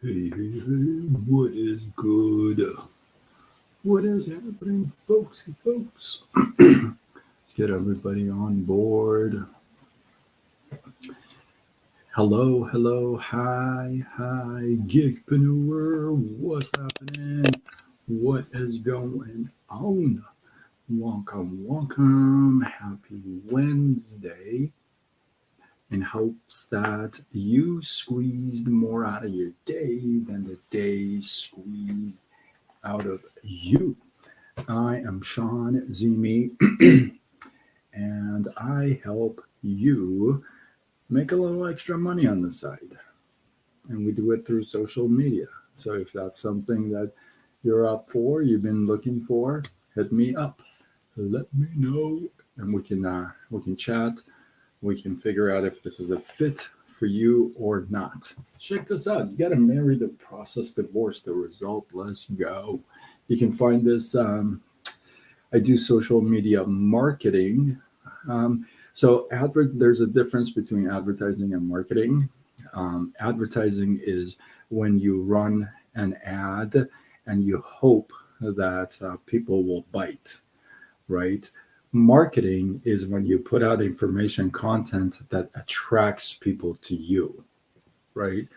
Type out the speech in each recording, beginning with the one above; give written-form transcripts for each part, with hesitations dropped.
Hey, hey, hey, what is good? What is happening, folks? Let's get everybody on board. Hello, hi, gigpreneur. What's happening? What is going on? Welcome. Happy Wednesday. In hopes that you squeezed more out of your day than the day squeezed out of you. I am Sean Zimi, and I help you make a little extra money on the side. And we do it through social media. So if that's something that you're up for, you've been looking for, hit me up. Let me know, and we can chat. We can figure out if this is a fit for you or not. Check this out. You got to marry the process, divorce the result. Let's go. You can find this. I do social media marketing. There's a difference between advertising and marketing. Advertising is when you run an ad and you hope that people will bite, right? Marketing is when you put out information content that attracts people to you, right?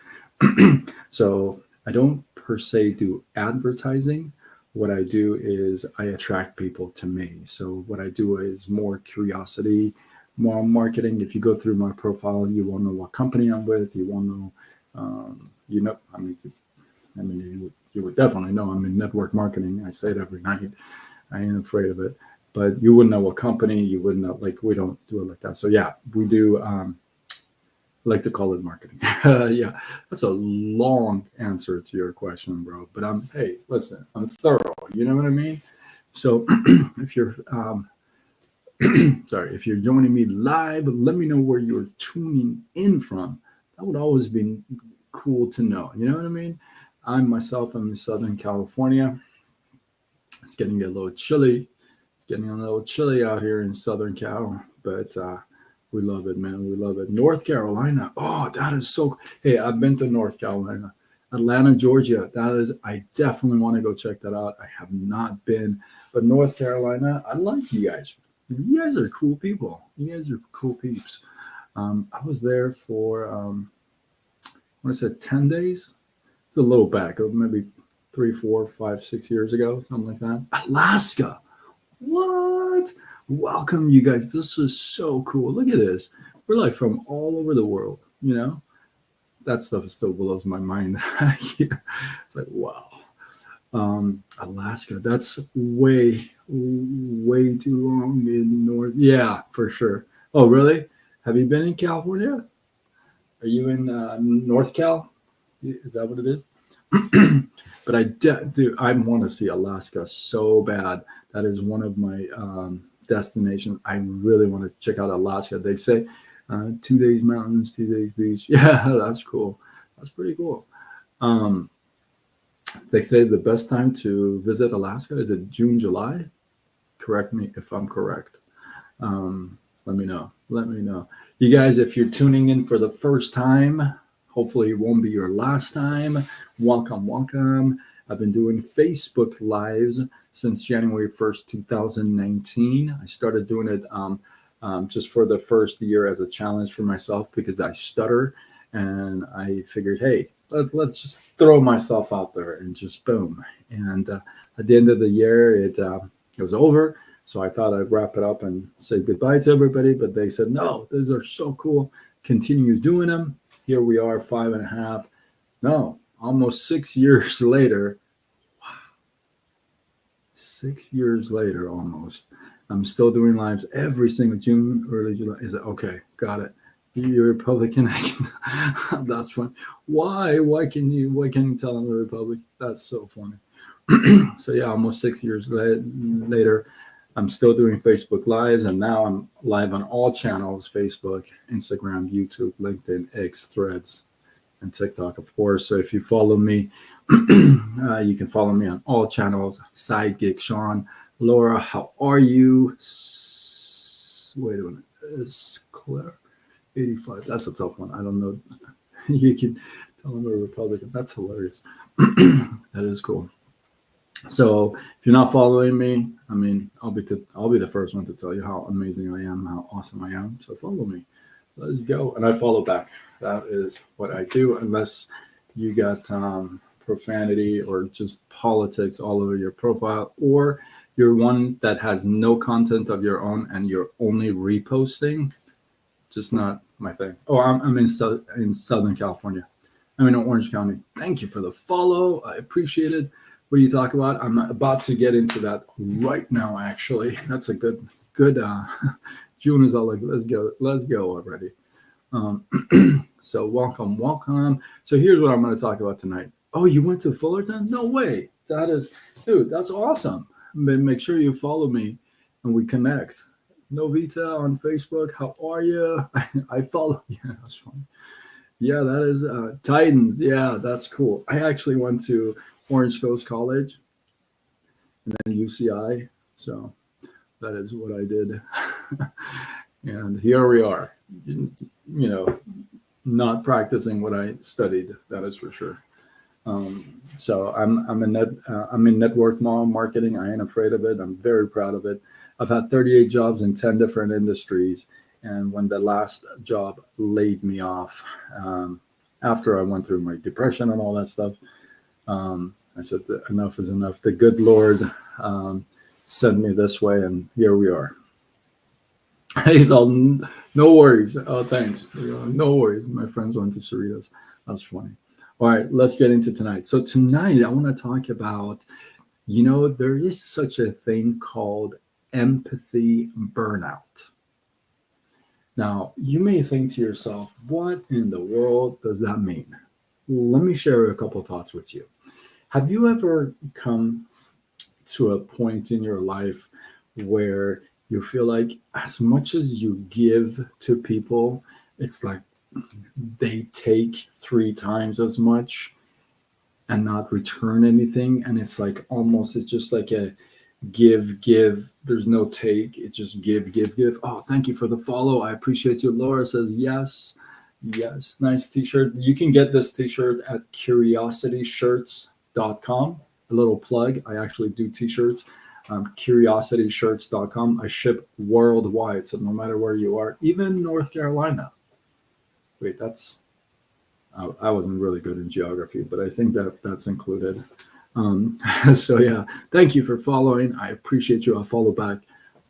So I don't per se do advertising. What I do is I attract people to me. So what I do is more curiosity, more marketing. If you go through my profile, you won't know what company I'm with. You won't know, you would definitely know I'm in network marketing. I say it every night. I ain't afraid of it. But you wouldn't know what company. You wouldn't know. Like we don't do it like that. So yeah, we do. Like to call it marketing. Yeah, that's a long answer to your question, bro. But hey, listen, I'm thorough. You know what I mean? So if you're, sorry, if you're joining me live, let me know where you're tuning in from. That would always be cool to know. You know what I mean? I'm in Southern California. It's getting a little chilly. It's getting a little chilly out here in Southern Cal, but we love it, man. We love it. North Carolina. Oh, that is so. Hey, I've been to North Carolina, Atlanta, Georgia. That is. I definitely want to go check that out. I have not been, but North Carolina. I like you guys. You guys are cool people. You guys are cool peeps. I was there for what I said, 10 days. It's a little back, maybe 3, 4, 5, 6 years ago, something like that. Alaska. What? Welcome, you guys. This is so cool. Look at this. We're like from all over the world, you know? That stuff still blows my mind. Yeah. It's like, wow. Alaska, that's way too long in North. Yeah, for sure. Oh, really? Have you been in California? Are you in North Cal? Is that what it is? But dude, I want to see Alaska so bad. That is one of my destinations. I really want to check out Alaska. They say 2 days mountains, 2 days beach. Yeah, that's cool. That's pretty cool. Um, they say the best time to visit Alaska is it June, July. Correct me if I'm correct. Let me know. Let me know. You guys, if you're tuning in for the first time, hopefully it won't be your last time. Welcome. I've been doing Facebook Lives since January 1st, 2019. I started doing it just for the first year as a challenge for myself because I stutter. And I figured, hey, let's just throw myself out there and just boom. And at the end of the year, it was over. So I thought I'd wrap it up and say goodbye to everybody. But they said, no, these are so cool. Continue doing them. Here we are, 5.5, no, almost 6 years later. Wow. 6 years later, almost. I'm still doing lives every single June, early July. Is it okay? Got it. You're Republican. That's fun. Why? Why can you tell I'm a Republican? That's so funny. So yeah, almost 6 years later, I'm still doing Facebook Lives, and now I'm live on all channels: Facebook, Instagram, YouTube, LinkedIn, X, Threads, and TikTok, of course. So if you follow me, you can follow me on all channels. Side Gig Sean. Laura, how are you? Wait a minute. Is Claire 85? That's a tough one. I don't know. You can Tell them we're Republican. That's hilarious. That is cool. So if you're not following me, I mean, I'll be the first one to tell you how amazing I am, how awesome I am. So follow me. Let's go, and I follow back. That is what I do. Unless you got profanity or just politics all over your profile, or you're one that has no content of your own and you're only reposting, just not my thing. Oh, I'm in Southern California. I'm in Orange County. Thank you for the follow. I appreciate it. What do you talk about? I'm about to get into that right now. Actually, that's a good. June is all like, let's go already. Um, so welcome. So here's what I'm going to talk about tonight. Oh, you went to Fullerton? No way. That is, dude, that's awesome. Make sure you follow me and we connect. Novita on Facebook. How are you? I follow. Yeah, that's funny. Yeah, that is Titans. Yeah, that's cool. I actually went to Orange Coast College and then UCI. So that is what I did. And here we are, not practicing what I studied. That is for sure. So I'm in network marketing. I ain't afraid of it. I'm very proud of it. I've had 38 jobs in 10 different industries. And when the last job laid me off, after I went through my depression and all that stuff, I said that enough is enough. The good Lord sent me this way, and here we are. He's all, no worries. Oh, thanks. No worries. My friends went to Cerritos. That's funny. All right, let's get into tonight. So tonight, I want to talk about, there is such a thing called empathy burnout. Now, you may think to yourself, what in the world does that mean? Let me share a couple of thoughts with you. Have you ever come to a point in your life where you feel like as much as you give to people, it's like they take 3 times as much and not return anything? And it's like it's just like a give. There's no take. It's just give. Oh, thank you for the follow. I appreciate you. Laura says yes. Nice t-shirt. You can get this t-shirt at curiositysshirts.com. A little plug. I actually do t-shirts. Curiositysshirts.com. I ship worldwide, so no matter where you are, even North Carolina. Wait, I wasn't really good in geography, but I think that's included. So yeah, thank you for following. I appreciate you. I'll follow back,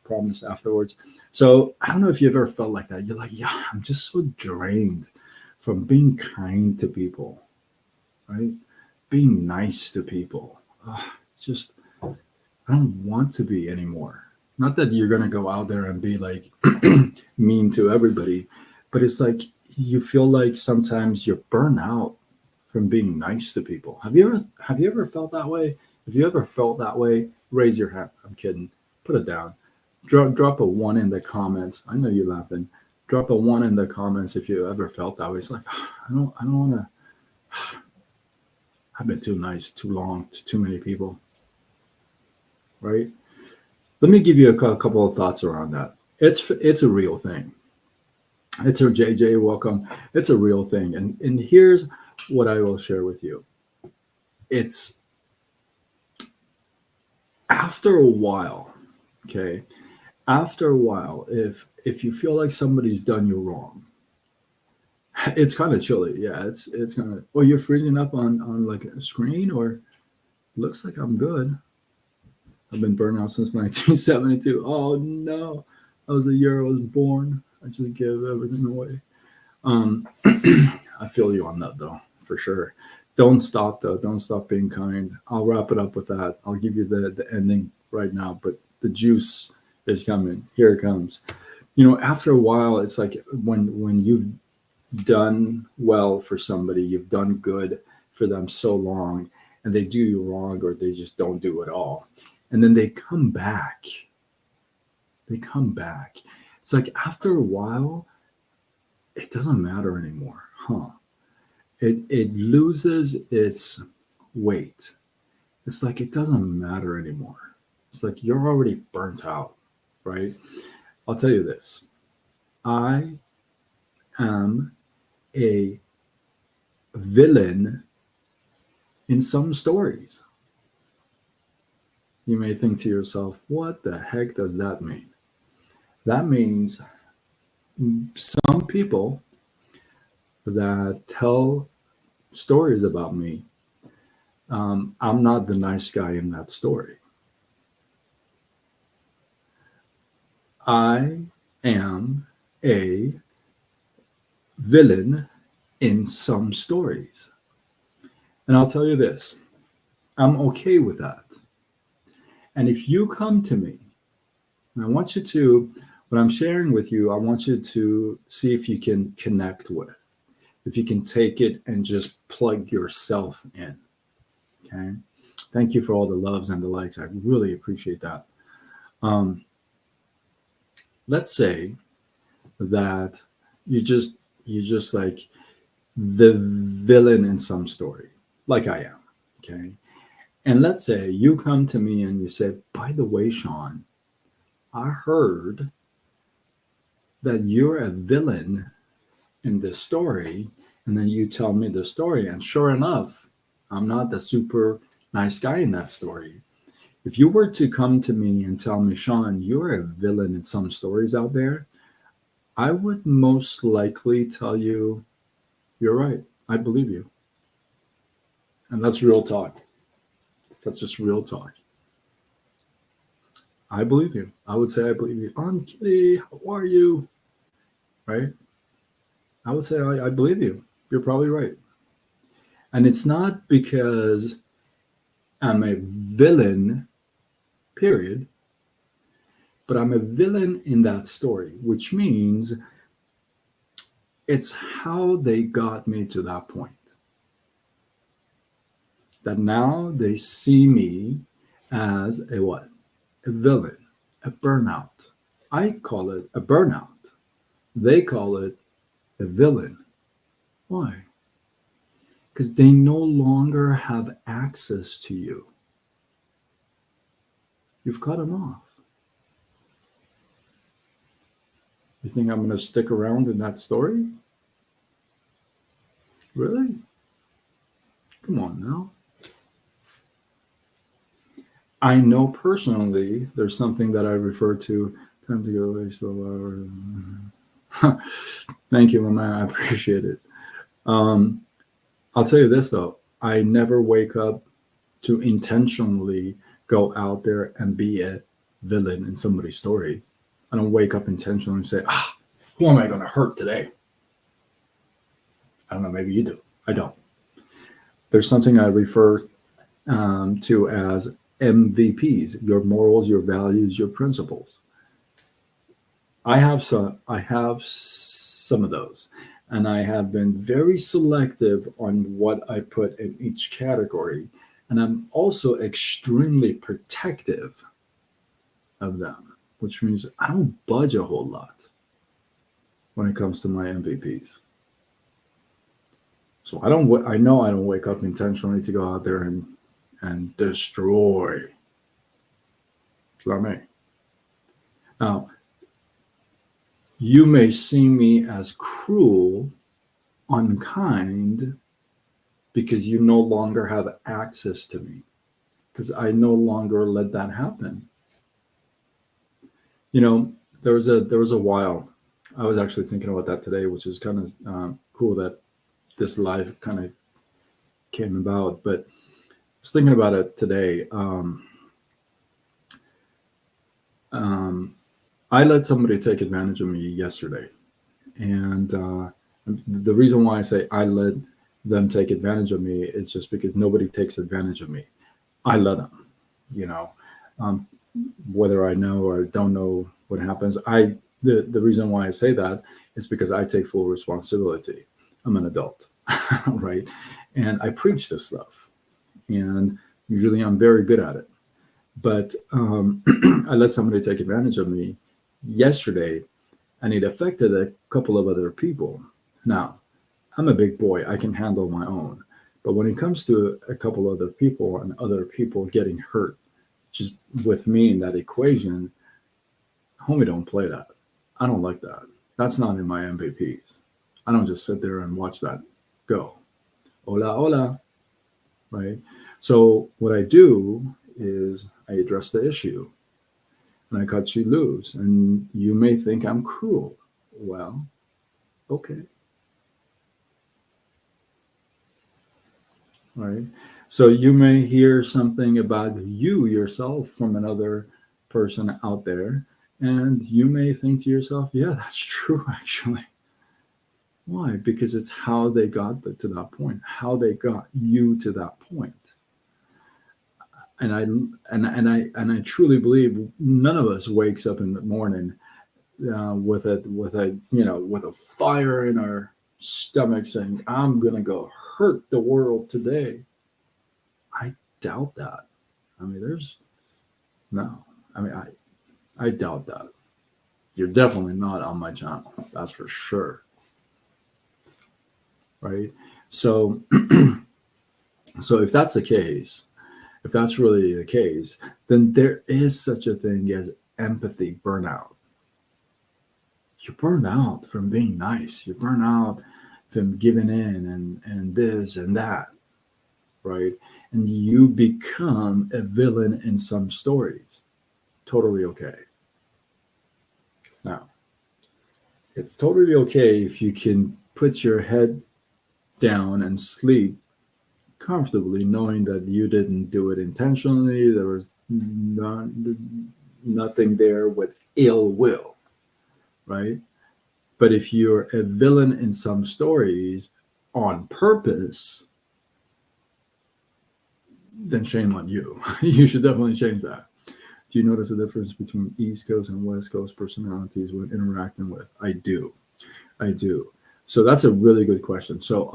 promise, afterwards. So I don't know if you've ever felt like that. You're like, yeah, I'm just so drained from being kind to people, right? Being nice to people. Just, I don't want to be anymore. Not that you're going to go out there and be like mean to everybody, but it's like you feel like sometimes you're burnt out from being nice to people. Have you ever felt that way? If you ever felt that way, raise your hand. I'm kidding. Put it down. Drop a 1 in the comments. I know you're laughing. Drop a 1 in the comments if you ever felt that way. It's like I don't want to. I've been too nice, too long, to too many people. Right? Let me give you a couple of thoughts around that. It's a real thing. It's a JJ. Welcome. It's a real thing, and here's what I will share with you. It's after a while, okay? After a while, if you feel like somebody's done you wrong, it's kind of chilly. Yeah, it's kind of. Oh, you're freezing up on like a screen, or looks like I'm good. I've been burnt out since 1972. Oh no, that was the year I was born. I just give everything away. I feel you on that though, for sure. Don't stop though. Don't stop being kind. I'll wrap it up with that. I'll give you the ending right now, but the juice is coming. Here it comes. After a while, it's like when you've done well for somebody, you've done good for them so long, and they do you wrong or they just don't do it all. And then they come back. It's like after a while, it doesn't matter anymore, huh? It loses its weight. It's like it doesn't matter anymore. It's like you're already burnt out, right? I'll tell you this. I am a villain in some stories. You may think to yourself, what the heck does that mean? That means some people that tell stories about me, I'm not the nice guy in that story. I am a villain in some stories. And I'll tell you this, I'm okay with that. And if you come to me, and I want you to, what I'm sharing with you, I want you to see if you can connect with, if you can take it and just plug yourself in. Okay. Thank you for all the loves and the likes. I really appreciate that. Um, let's say that you just like the villain in some story, like I am. Okay. And let's say you come to me and you say, by the way, Sean, I heard that you're a villain in this story. And then you tell me the story. And sure enough, I'm not the super nice guy in that story. If you were to come to me and tell me, Sean, you're a villain in some stories out there, I would most likely tell you, you're right. I believe you. And that's real talk. That's just real talk. I believe you. I would say I believe you. I'm Kitty. How are you? Right? I would say I believe you. You're probably right. And it's not because I'm a villain, period, but I'm a villain in that story, which means it's how they got me to that point. That now they see me as a what? A villain, a burnout. I call it a burnout. They call it a villain. Why? Because they no longer have access to you. You've cut them off. You think I'm going to stick around in that story? Really? Come on now. I know personally there's something that I refer to. Time to go away so Thank you, my man. I appreciate it. Um, I'll tell you this though. I never wake up to intentionally go out there and be a villain in somebody's story. I don't wake up intentionally and say, who am I going to hurt today? I don't know. Maybe you do. I don't. There's something I refer to as MVPs, your morals, your values, your principles. I have some of those, and I have been very selective on what I put in each category, and I'm also extremely protective of them, which means I don't budge a whole lot when it comes to my MVPs. So I know I don't wake up intentionally to go out there and destroy. It's not me. Now, you may see me as cruel, unkind, because you no longer have access to me, because I no longer let that happen. You know, there was a while I was actually thinking about that today, which is kind of cool that this live kind of came about. But I was thinking about it today. I let somebody take advantage of me yesterday. And the reason why I say I let them take advantage of me is just because nobody takes advantage of me. I let them, you know, um, whether I know or don't know what happens. The reason why I say that is because I take full responsibility. I'm an adult, right? And I preach this stuff, and usually I'm very good at it. But I let somebody take advantage of me yesterday, and it affected a couple of other people. Now, I'm a big boy, I can handle my own. But when it comes to a couple other people and other people getting hurt, just with me in that equation, homie, don't play that. I don't like that. That's not in my MVPs. I don't just sit there and watch that go. Hola, hola, right? So what I do is I address the issue and I cut you loose. And you may think I'm cruel. Well, okay, all right. So you may hear something about you yourself from another person out there, and you may think to yourself, yeah, that's true, actually. Why? Because it's how they got to that point, how they got you to that point. And I truly believe none of us wakes up in the morning with a fire in our stomach saying, I'm gonna go hurt the world today. I doubt that. I mean, there's no. I mean, I doubt that. You're definitely not on my channel. That's for sure, right? So, so if that's the case, if that's really the case, then there is such a thing as empathy burnout. You burn out from being nice. You burn out from giving in and this and that, right? And you become a villain in some stories. Totally okay. Now, it's totally okay if you can put your head down and sleep comfortably, knowing that you didn't do it intentionally. There was nothing there with ill will, right? But if you're a villain in some stories on purpose, then shame on you. You should definitely change that. Do you notice a difference between East Coast and West Coast personalities when interacting with? I do. I do. So that's a really good question. So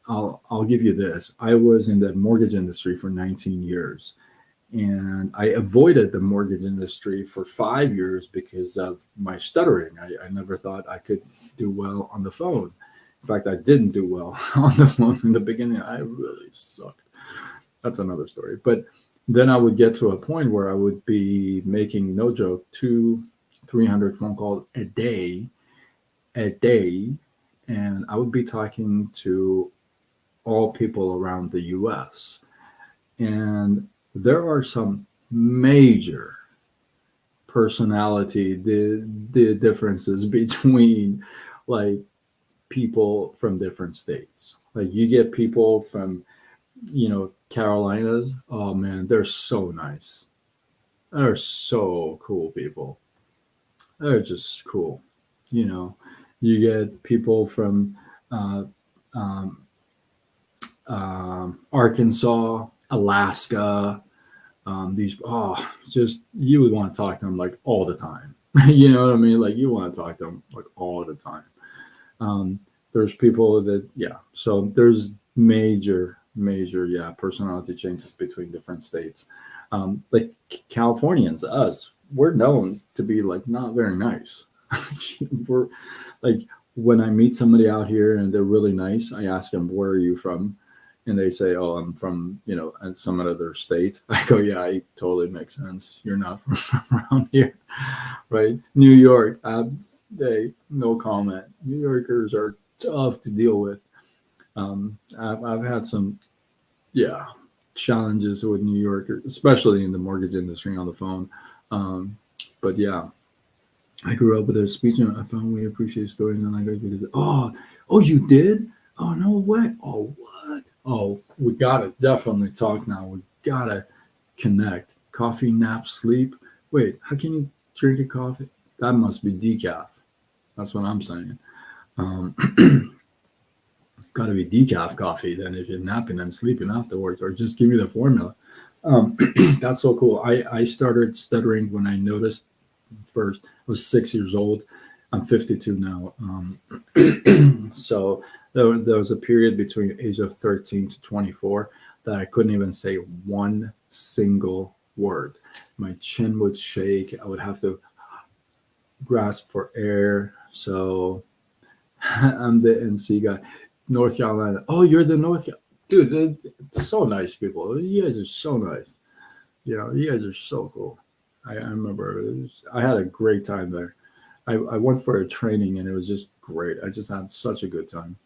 I'll give you this. I was in the mortgage industry for 19 years, and I avoided the mortgage industry for 5 years because of my stuttering. I never thought I could do well on the phone. In fact, I didn't do well on the phone in the beginning. I really sucked. That's another story. But then I would get to a point where I would be making, no joke, 300 phone calls a day, and I would be talking to all people around the US. And there are some major personality the differences between like people from different states. Like you get people from, Carolinas. Oh man, they're so nice. They're so cool people. They're just cool. You know, you get people from uh, um, Arkansas, Alaska. These, just you would want to talk to them like all the time. You know what I mean? Like you want to talk to them like all the time. Um, there's people that, yeah. So there's major, yeah, personality changes between different states. Like Californians, us, we're known to be like not very nice. We're like when I meet somebody out here and they're really nice, I ask them, "Where are you from?" And they say, "Oh, I'm from some other state." I go, "Yeah, it totally makes sense. You're not from around here, right? New York, they no comment. New Yorkers are tough to deal with. I've had some, yeah, challenges with New Yorkers, especially in the mortgage industry on the phone. Um, but yeah, I grew up with a speech and I found we appreciate stories and language because oh you did, oh no way, oh what, oh we gotta definitely talk now. We gotta connect. Coffee, nap, sleep. Wait, how can you drink a coffee? That must be decaf. That's what I'm saying. Um, Got to be decaf coffee then if you're napping and sleeping afterwards, or just give me the formula. Um, that's so cool. I started stuttering when I noticed first. I was 6 years old. I'm 52 now. So there was a period between the age of 13 to 24 that I couldn't even say one single word. My chin would shake. I would have to grasp for air. So I'm the NC guy. North Carolina. Oh, you're the dude. It's so nice people. You guys are so nice. You guys are so cool. I remember I had a great time there. I went for a training and it was just great. I just had such a good time.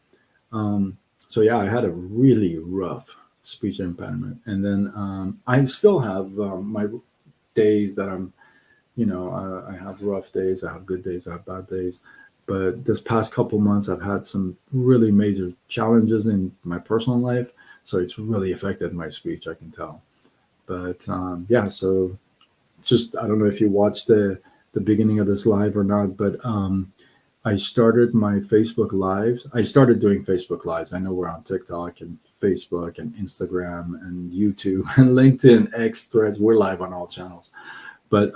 Um, So yeah, I had a really rough speech impediment, and then I still have my days that I'm, I have rough days, I have good days, I have bad days. But this past couple months, I've had some really major challenges in my personal life, so it's really affected my speech. I can tell. But yeah, so just I don't know if you watched the beginning of this live or not, but I started my Facebook lives. I started doing Facebook lives. I know we're on TikTok and Facebook and Instagram and YouTube and LinkedIn, X, Threads. We're live on all channels. But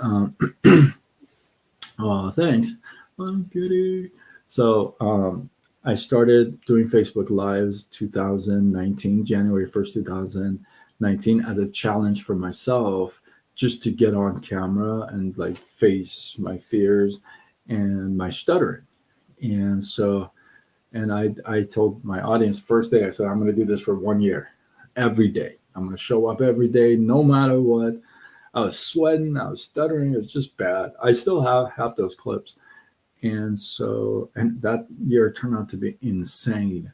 oh, thanks. I'm goody. So I started doing Facebook lives 2019, January 1st, 2019, as a challenge for myself, just to get on camera and like face my fears and my stuttering. And so, and I told my audience first day, I said, I'm going to do this for 1 year, every day. I'm going to show up every day, no matter what. I was sweating, I was stuttering. It was just bad. I still have those clips. And so, and that year turned out to be insane.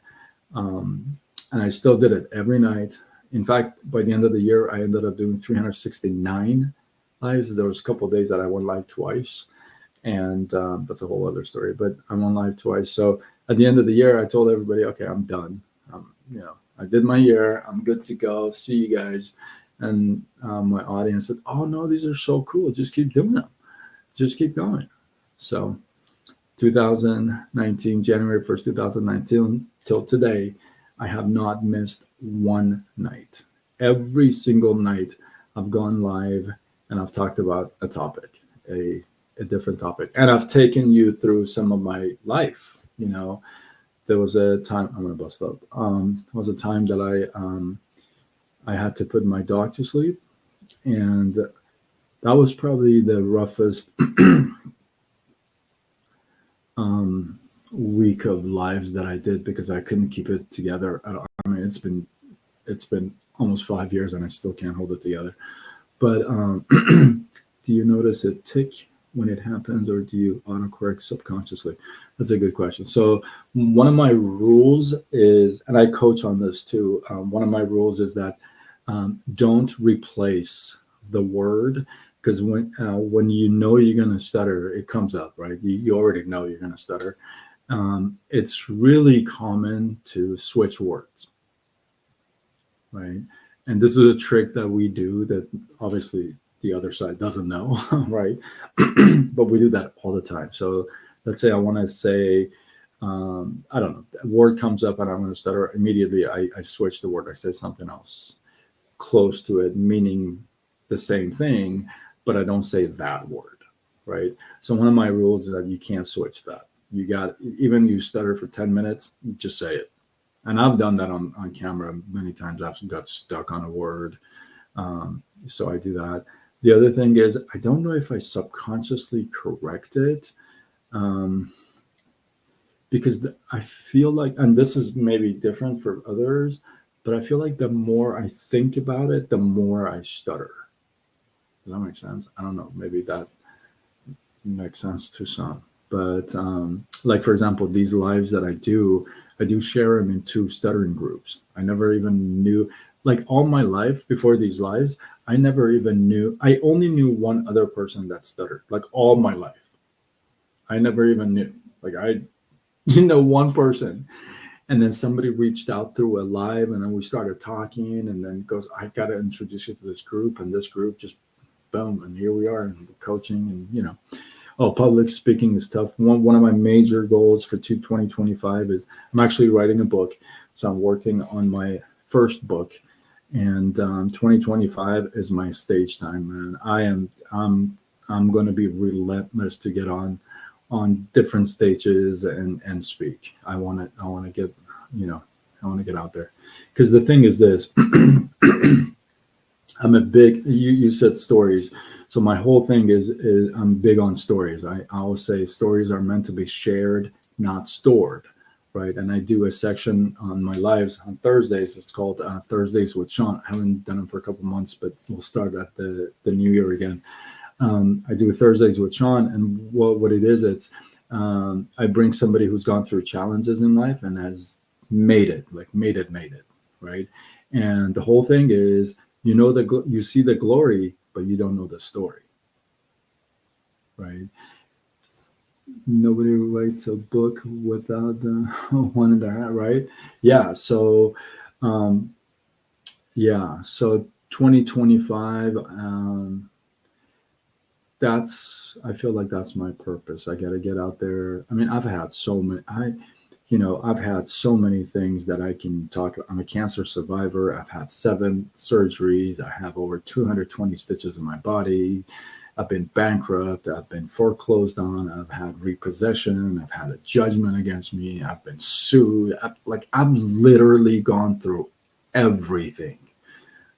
And I still did it every night. In fact, by the end of the year, I ended up doing 369 lives. There was a couple of days that I went live twice, and that's a whole other story. But I'm on live twice. So at the end of the year, I told everybody, okay, I'm done. I did my year. I'm good to go. See you guys. And my audience said, "Oh no, these are so cool. Just keep doing them. Just keep going." So 2019, January 1st, 2019 till today, I have not missed one night. Every single night I've gone live and I've talked about a topic, a different topic. And I've taken you through some of my life. There was a time, I'm going to bust up. There was a time that I had to put my dog to sleep. And that was probably the roughest week of lives that I did because I couldn't keep it together. I mean, it's been almost 5 years and I still can't hold it together. But do you notice a tick when it happens, or do you autocorrect subconsciously? That's a good question. So one of my rules is, and I coach on this too. One of my rules is that don't replace the word, because when you know you're going to stutter, it comes up, right? You already know you're going to stutter. It's really common to switch words, right? And this is a trick that we do that obviously the other side doesn't know, right? But we do that all the time. So let's say I want to say, I don't know, a word comes up and I'm going to stutter. Immediately, I switch the word. I say something else close to it, meaning the same thing, but I don't say that word, right? So one of my rules is that you can't switch that. You got, even you stutter for 10 minutes, just say it. And I've done that on camera many times. I've got stuck on a word. So I do that. The other thing is, I don't know if I subconsciously correct it, because I feel like, and this is maybe different for others, but I feel like the more I think about it, the more I stutter. Does that make sense? I don't know. Maybe that makes sense to some. But like, for example, these lives that I do share them in two stuttering groups. I never even knew, like all my life before these lives, I never even knew, I only knew one other person that stuttered, like all my life. I never even knew. Like one person. And then somebody reached out through a live, and then we started talking, and then goes, I got to introduce you to this group, and this group just boom, and here we are, and coaching, and oh, public speaking is tough. One of my major goals for 2025 is I'm actually writing a book, so I'm working on my first book, and 2025 is my stage time, man. I'm going to be relentless to get on different stages and speak. I want to get I want to get out there, because the thing is this. I'm a big, you said stories. So my whole thing is I'm big on stories. I always say stories are meant to be shared, not stored, right? And I do a section on my lives on Thursdays. It's called Thursdays with Sean. I haven't done it for a couple months, but we'll start at the new year again. I do Thursdays with Sean, and what it is, it's I bring somebody who's gone through challenges in life and has made it, right? And the whole thing is, you see the glory, but you don't know the story, right? Nobody writes a book without the one in their hat, right? Yeah. So, um, yeah. So 2025. I feel like that's my purpose. I got to get out there. I mean, I've had so many things that I can talk. I'm a cancer survivor. I've had 7 surgeries. I have over 220 stitches in my body. I've been bankrupt. I've been foreclosed on. I've had repossession. I've had a judgment against me. I've been sued. I've literally gone through everything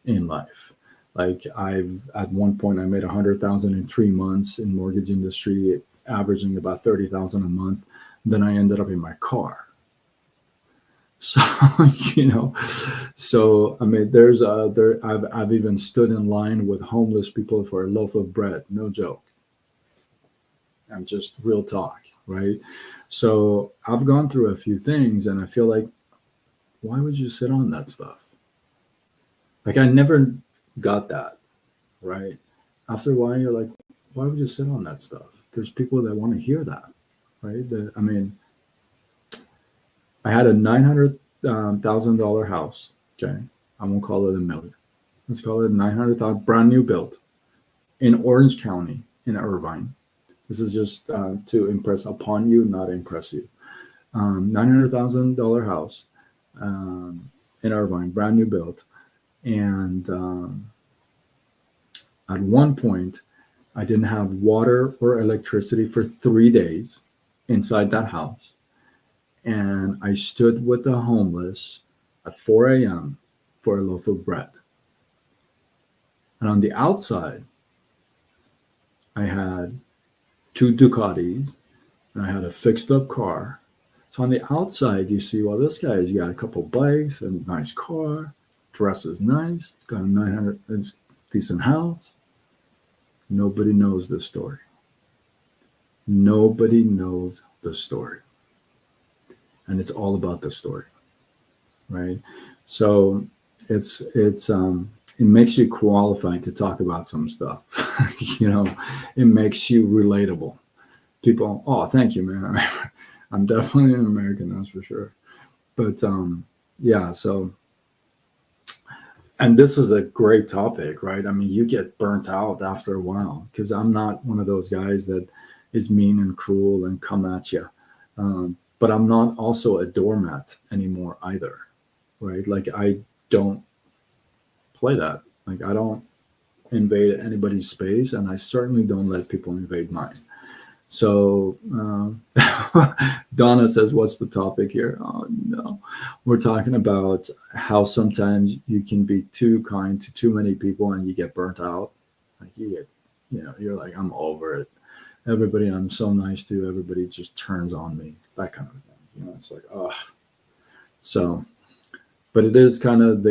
in life. Like I've at one point I made 100,000 in 3 months in mortgage industry, averaging about 30,000 a month. Then I ended up in my car. So you know, so I mean, I've even stood in line with homeless people for a loaf of bread. No joke. I'm just real talk, right? So I've gone through a few things, and I feel like, why would you sit on that stuff? Like I never got that, right? After a while, you're like, why would you sit on that stuff? There's people that want to hear that, right? I mean, I had a $900,000 house. Okay, I won't call it a million. Let's call it 900,000, brand new built in Orange County in Irvine. This is just to impress upon you, not impress you. $900,000 house in Irvine, brand new built, and at one point, I didn't have water or electricity for 3 days inside that house. And I stood with the homeless at 4 a.m. for a loaf of bread. And on the outside, I had 2 Ducatis and I had a fixed up car. So on the outside, you see, well, this guy's got a couple bikes, a nice car, dresses nice, got a 900, decent house. Nobody knows the story. Nobody knows the story. And it's all about the story, right? So it makes you qualified to talk about some stuff. It makes you relatable. People, oh, thank you, man. I'm definitely an American, that's for sure. But yeah, so, and this is a great topic, right? I mean, you get burnt out after a while because I'm not one of those guys that is mean and cruel and come at you. But I'm not also a doormat anymore either, right? Like I don't play that. Like I don't invade anybody's space, and I certainly don't let people invade mine. So Donna says, "What's the topic here?" Oh no, we're talking about how sometimes you can be too kind to too many people, and you get burnt out. Like you're like, I'm over it. Everybody I'm so nice to, everybody just turns on me. That kind of thing. It's like, oh. So, but it is kind of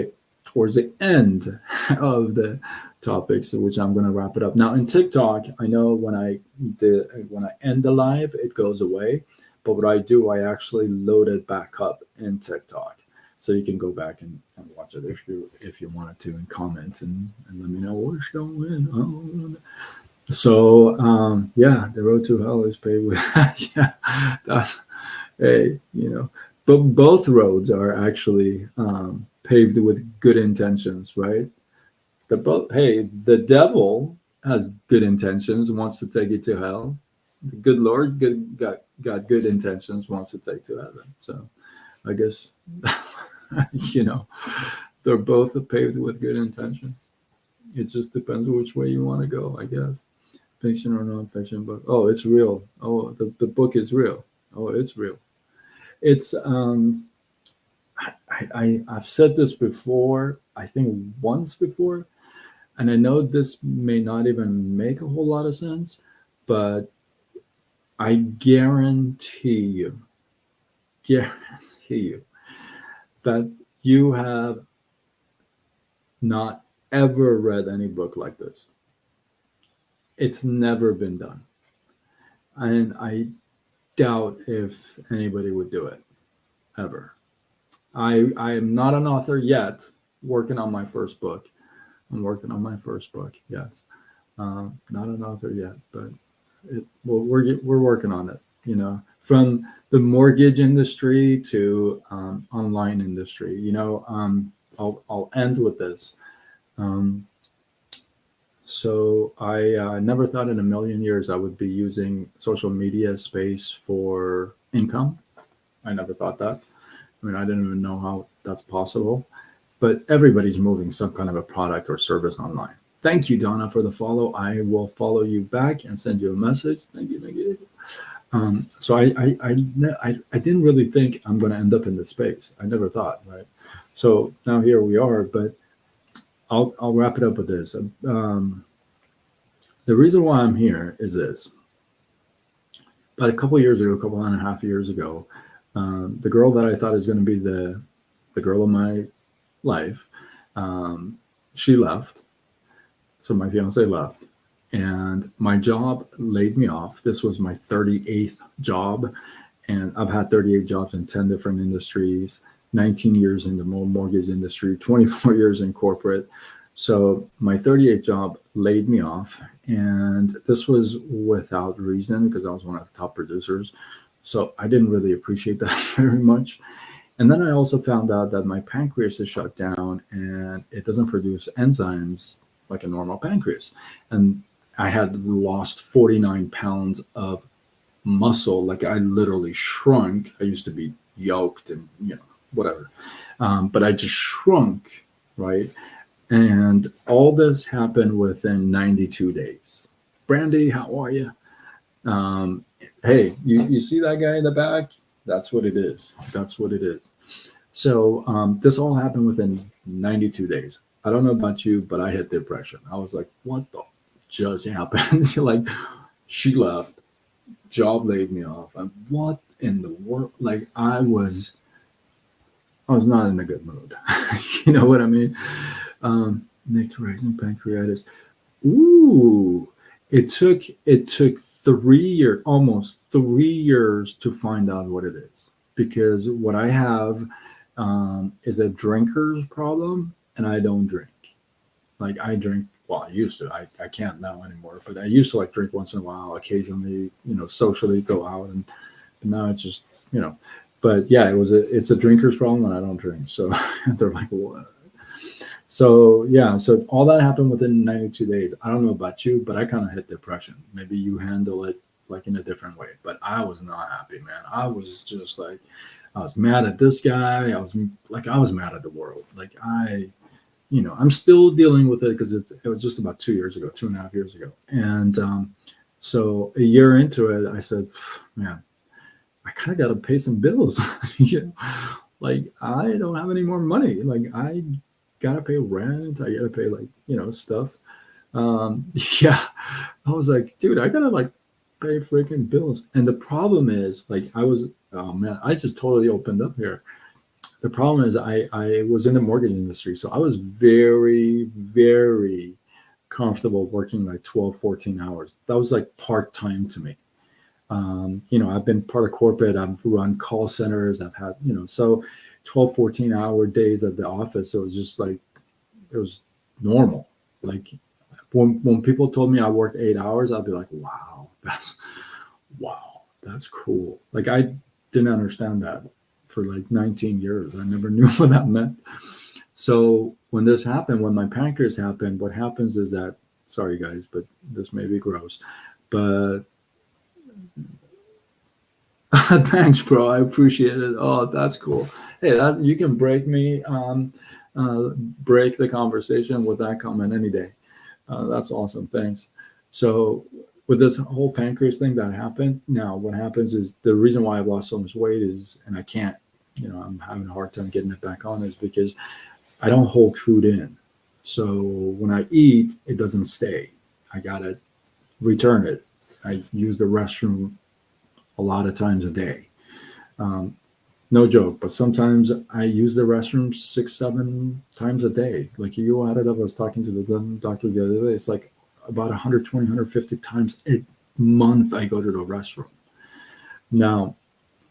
towards the end of the topics, which I'm going to wrap it up. Now in TikTok, I know when I end the live, it goes away. But what I do, I actually load it back up in TikTok, so you can go back and watch it if you wanted to, and comment and let me know what's going on. So yeah, the road to hell is paved with yeah, that's hey, but both roads are actually paved with good intentions, right? The devil has good intentions and wants to take you to hell. The good Lord got good intentions, wants to take to heaven. So I guess you know they're both paved with good intentions. It just depends which way you want to go, I guess. Fiction or non-fiction book. Oh, it's real. Oh, the book is real. Oh, it's real. It's I've said this before, I think once before, and I know this may not even make a whole lot of sense, but I guarantee you that you have not ever read any book like this. It's never been done. And I doubt if anybody would do it ever. I am not an author yet. Working on my first book. I'm working on my first book. Yes, not an author yet, but we're working on it. You know, from the mortgage industry to online industry. You know, I'll end with this. Um, so I never thought in a million years I would be using social media space for income. I never thought that. I mean, I didn't even know how that's possible. But everybody's moving some kind of a product or service online. Thank you, Donna, for the follow. I will follow you back and send you a message. Thank you, thank you. So I didn't really think I'm going to end up in this space. I never thought, right? So now here we are. But I'll wrap it up with this. The reason why I'm here is this. About a couple of years ago, a couple and a half years ago, the girl that I thought is going to be the girl of my life, she left. So my fiance left, and my job laid me off. This was my 38th job, and I've had 38 jobs in 10 different industries, 19 years in the mortgage industry, 24 years in corporate. So my 38th job laid me off, and this was without reason because I was one of the top producers. So I didn't really appreciate that very much. And then I also found out that my pancreas is shut down and it doesn't produce enzymes like a normal pancreas. And I had lost 49 pounds of muscle. Like I literally shrunk. I used to be yoked and, whatever. But I just shrunk, right? And all this happened within 92 days. Brandy, how are you? Um, hey, you see that guy in the back? That's what it is. That's what it is. So this all happened within 92 days. I don't know about you, but I hit depression. I was like, what the just happened? Like, she left, job laid me off. And what in the world? Like, I was not in a good mood. You know what I mean? Next rising pancreatitis. Ooh, it took 3 years, almost 3 years to find out what it is. Because what I have is a drinker's problem, and I don't drink. Like I drink, well, I used to. I can't now anymore. But I used to like drink once in a while, occasionally, socially go out, and but now it's just, you know. But yeah, it's a drinker's problem, and I don't drink. So they're like, what? So yeah, so all that happened within 92 days. I don't know about you, but I kind of hit depression. Maybe you handle it like in a different way, but I was not happy, man. I was just like, I was mad at this guy. I was mad at the world. Like I'm still dealing with it because it was just about 2 years ago, 2.5 years ago. And so a year into it, I said, man, I kind of got to pay some bills. Like I don't have any more money. Like I gotta pay rent. I gotta pay stuff. Yeah, I was like, dude, I gotta like pay freaking bills. And the problem is, like, oh man, I just totally opened up here. The problem is, I was in the mortgage industry, so I was very, very comfortable working like 12, 14 hours. That was like part time to me. I've been part of corporate, I've run call centers, I've had, so 12, 14-hour days at the office. It was just like, it was normal. Like when people told me I worked 8 hours, I'd be like, wow, that's cool. Like I didn't understand that for like 19 years. I never knew what that meant. So when this happened, when my pancreas happened, what happens is that, sorry guys, but this may be gross, but thanks, bro. I appreciate it. Oh, that's cool. Hey, you can break the conversation with that comment any day. That's awesome. Thanks. So with this whole pancreas thing that happened, now what happens is the reason why I've lost so much weight is, and I can't, I'm having a hard time getting it back on, is because I don't hold food in. So when I eat, it doesn't stay. I gotta return it. I use the restroom a lot of times a day. No joke, but sometimes I use the restroom 6, 7 times a day. Like you added up, I was talking to the doctor the other day. It's like about 120, 150 times a month I go to the restroom. Now,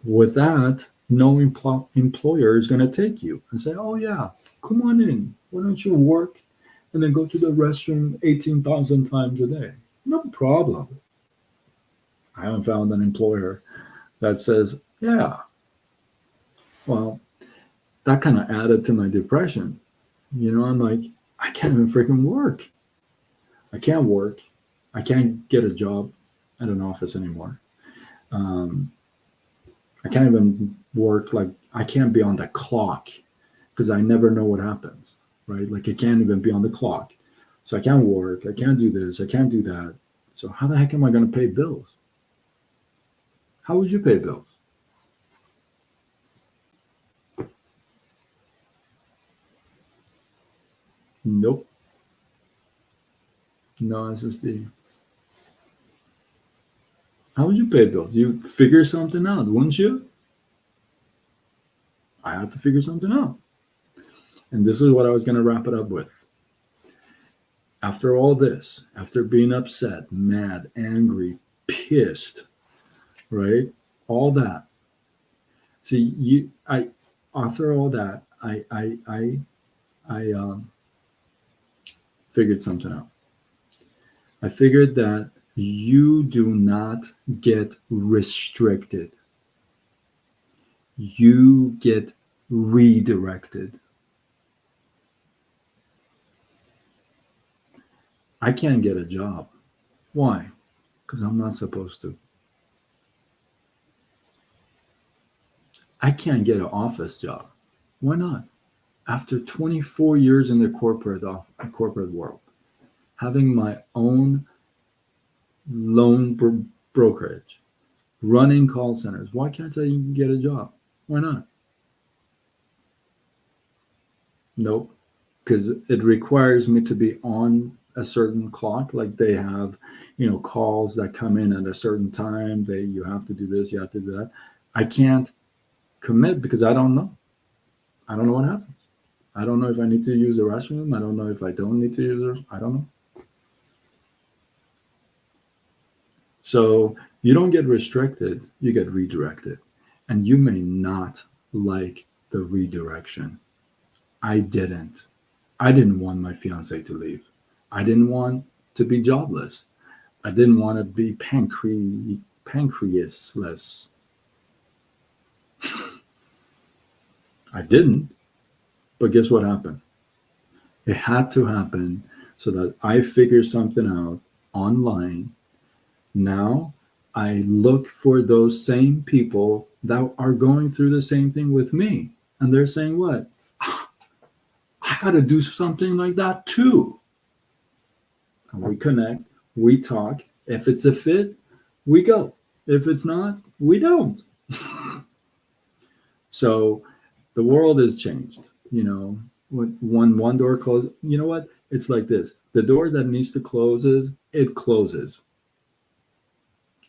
with that, no employer is going to take you and say, oh, yeah, come on in. Why don't you work and then go to the restroom 18,000 times a day? No problem. I haven't found an employer that says, yeah. Well, that kind of added to my depression. I'm like, I can't even freaking work. I can't work. I can't get a job at an office anymore. Um, I can't even work. Like, I can't be on the clock because I never know what happens, right? Like, I can't even be on the clock. So I can't work. I can't do this. I can't do that. So how the heck am I going to pay bills? How would you pay bills? Nope. No SSD. How would you pay bills? You figure something out, wouldn't you? I have to figure something out. And this is what I was going to wrap it up with. After all this, after being upset, mad, angry, pissed, right? All that. See, after all that, I figured something out. I figured that you do not get restricted. You get redirected. I can't get a job. Why? Because I'm not supposed to. I can't get an office job. Why not? After 24 years in the corporate world, having my own loan brokerage, running call centers, why can't I get a job? Why not? Nope. Because it requires me to be on a certain clock. Like they have, calls that come in at a certain time. You have to do this, you have to do that. I can't commit because I don't know. I don't know what happens. I don't know if I need to use the restroom. I don't know if I don't need to use it. I don't know. So you don't get restricted, you get redirected. And you may not like the redirection. I didn't. I didn't want my fiance to leave. I didn't want to be jobless. I didn't want to be pancreasless. I didn't. But guess what happened? It had to happen so that I figure something out online. Now I look for those same people that are going through the same thing with me. And they're saying, what? I got to do something like that too. And we connect, we talk. If it's a fit, we go. If it's not, we don't. So the world has changed. When one door closes, you know what? It's like this. The door that needs to closes, it closes.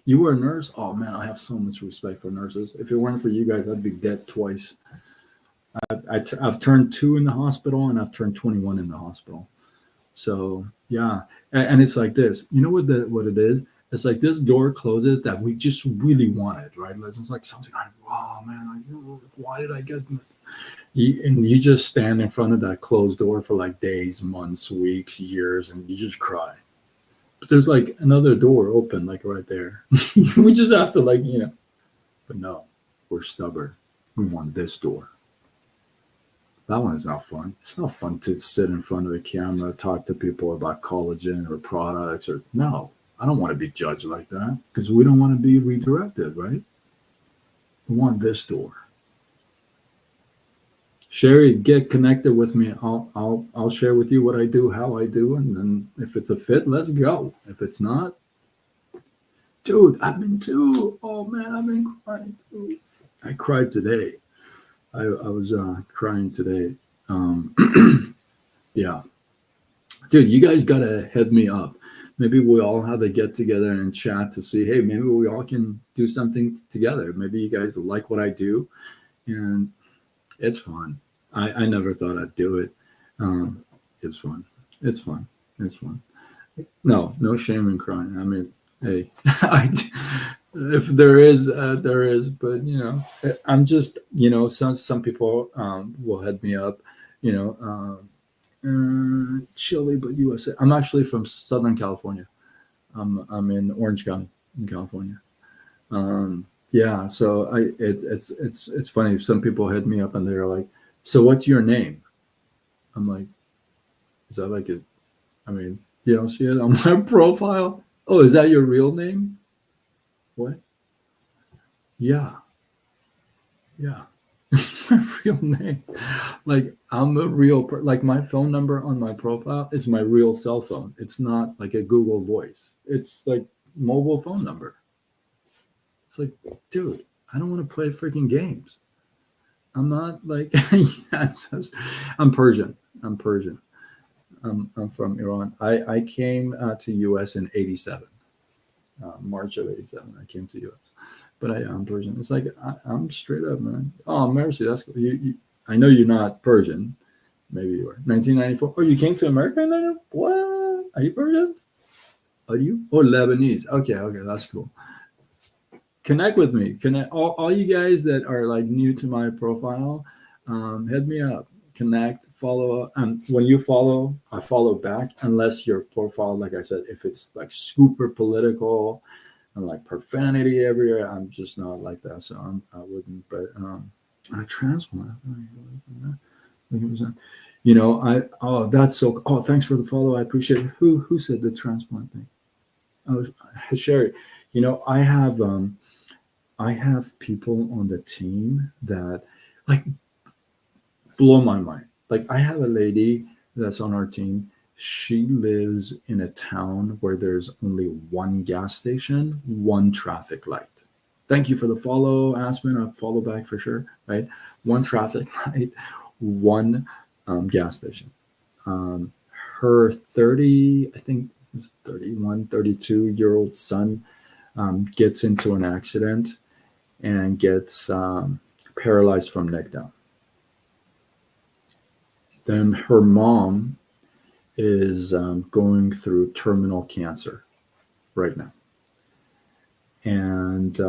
You were a nurse? Oh man, I have so much respect for nurses. If it weren't for you guys, I'd be dead twice. I've turned 2 in the hospital and I've turned 21 in the hospital. So yeah, and it's like this. You know what it is? It's like this door closes that we just really wanted, right? It's like something like, oh man, why did I get this? And you just stand in front of that closed door for like days, months, weeks, years, and you just cry. But there's like another door open, like right there. We just have to but no, we're stubborn. We want this door. That one is not fun. It's not fun to sit in front of the camera, talk to people about collagen or products or no. I don't want to be judged like that because we don't want to be redirected, right? We want this door. Sherry, get connected with me. I'll share with you what I do, how I do, and then if it's a fit, let's go. If it's not, dude, I've been too. Oh man, I've been crying too. I cried today. I was crying today. Yeah, dude, you guys gotta head me up. Maybe we all have a get together and chat to see. Hey, maybe we all can do something together. Maybe you guys like what I do, and it's fun. I never thought I'd do it. It's fun. It's fun. It's fun. No shame in crying. I mean, hey, If there is, there is. But I'm just, some people will head me up. You know, Chile, but USA. I'm actually from Southern California. I'm in Orange County in California. Yeah, so it's funny. Some people hit me up and they're like, "So what's your name?" I'm like, "Is that like a? I mean, you don't see it on my profile? Oh, is that your real name? What? Yeah, yeah, it's my real name. Like I'm a like my phone number on my profile is my real cell phone. It's not like a Google Voice. It's like mobile phone number. It's like, dude, I don't want to play freaking games. I'm not like I'm Persian. I'm Persian. I'm from Iran. I came to US in 87, March of 87. I came to US, but I'm Persian. It's like I'm straight up, man. Oh, Mercy, that's cool. I know you're not Persian. Maybe you are. 1994. Oh, you came to America in 90? What? Are you Persian? Are you? Oh, Lebanese. Okay, okay, that's cool. Connect with me. Connect all you guys that are like new to my profile. Hit me up. Connect, follow, and when you follow, I follow back. Unless your profile, like I said, if it's like super political and like profanity everywhere, I'm just not like that. So I wouldn't. But I transplant. I oh that's so oh thanks for the follow. I appreciate it. Who said the transplant thing? Oh, Sherry. I have people on the team that like blow my mind. Like I have a lady that's on our team. She lives in a town where there's only one gas station, one traffic light. Thank you for the follow, Aspen. I'll follow back for sure. Right, one traffic light, one gas station. Um, Her 30, I think, 31, 32-year old son gets into an accident and gets paralyzed from neck down. Then her mom is going through terminal cancer right now. And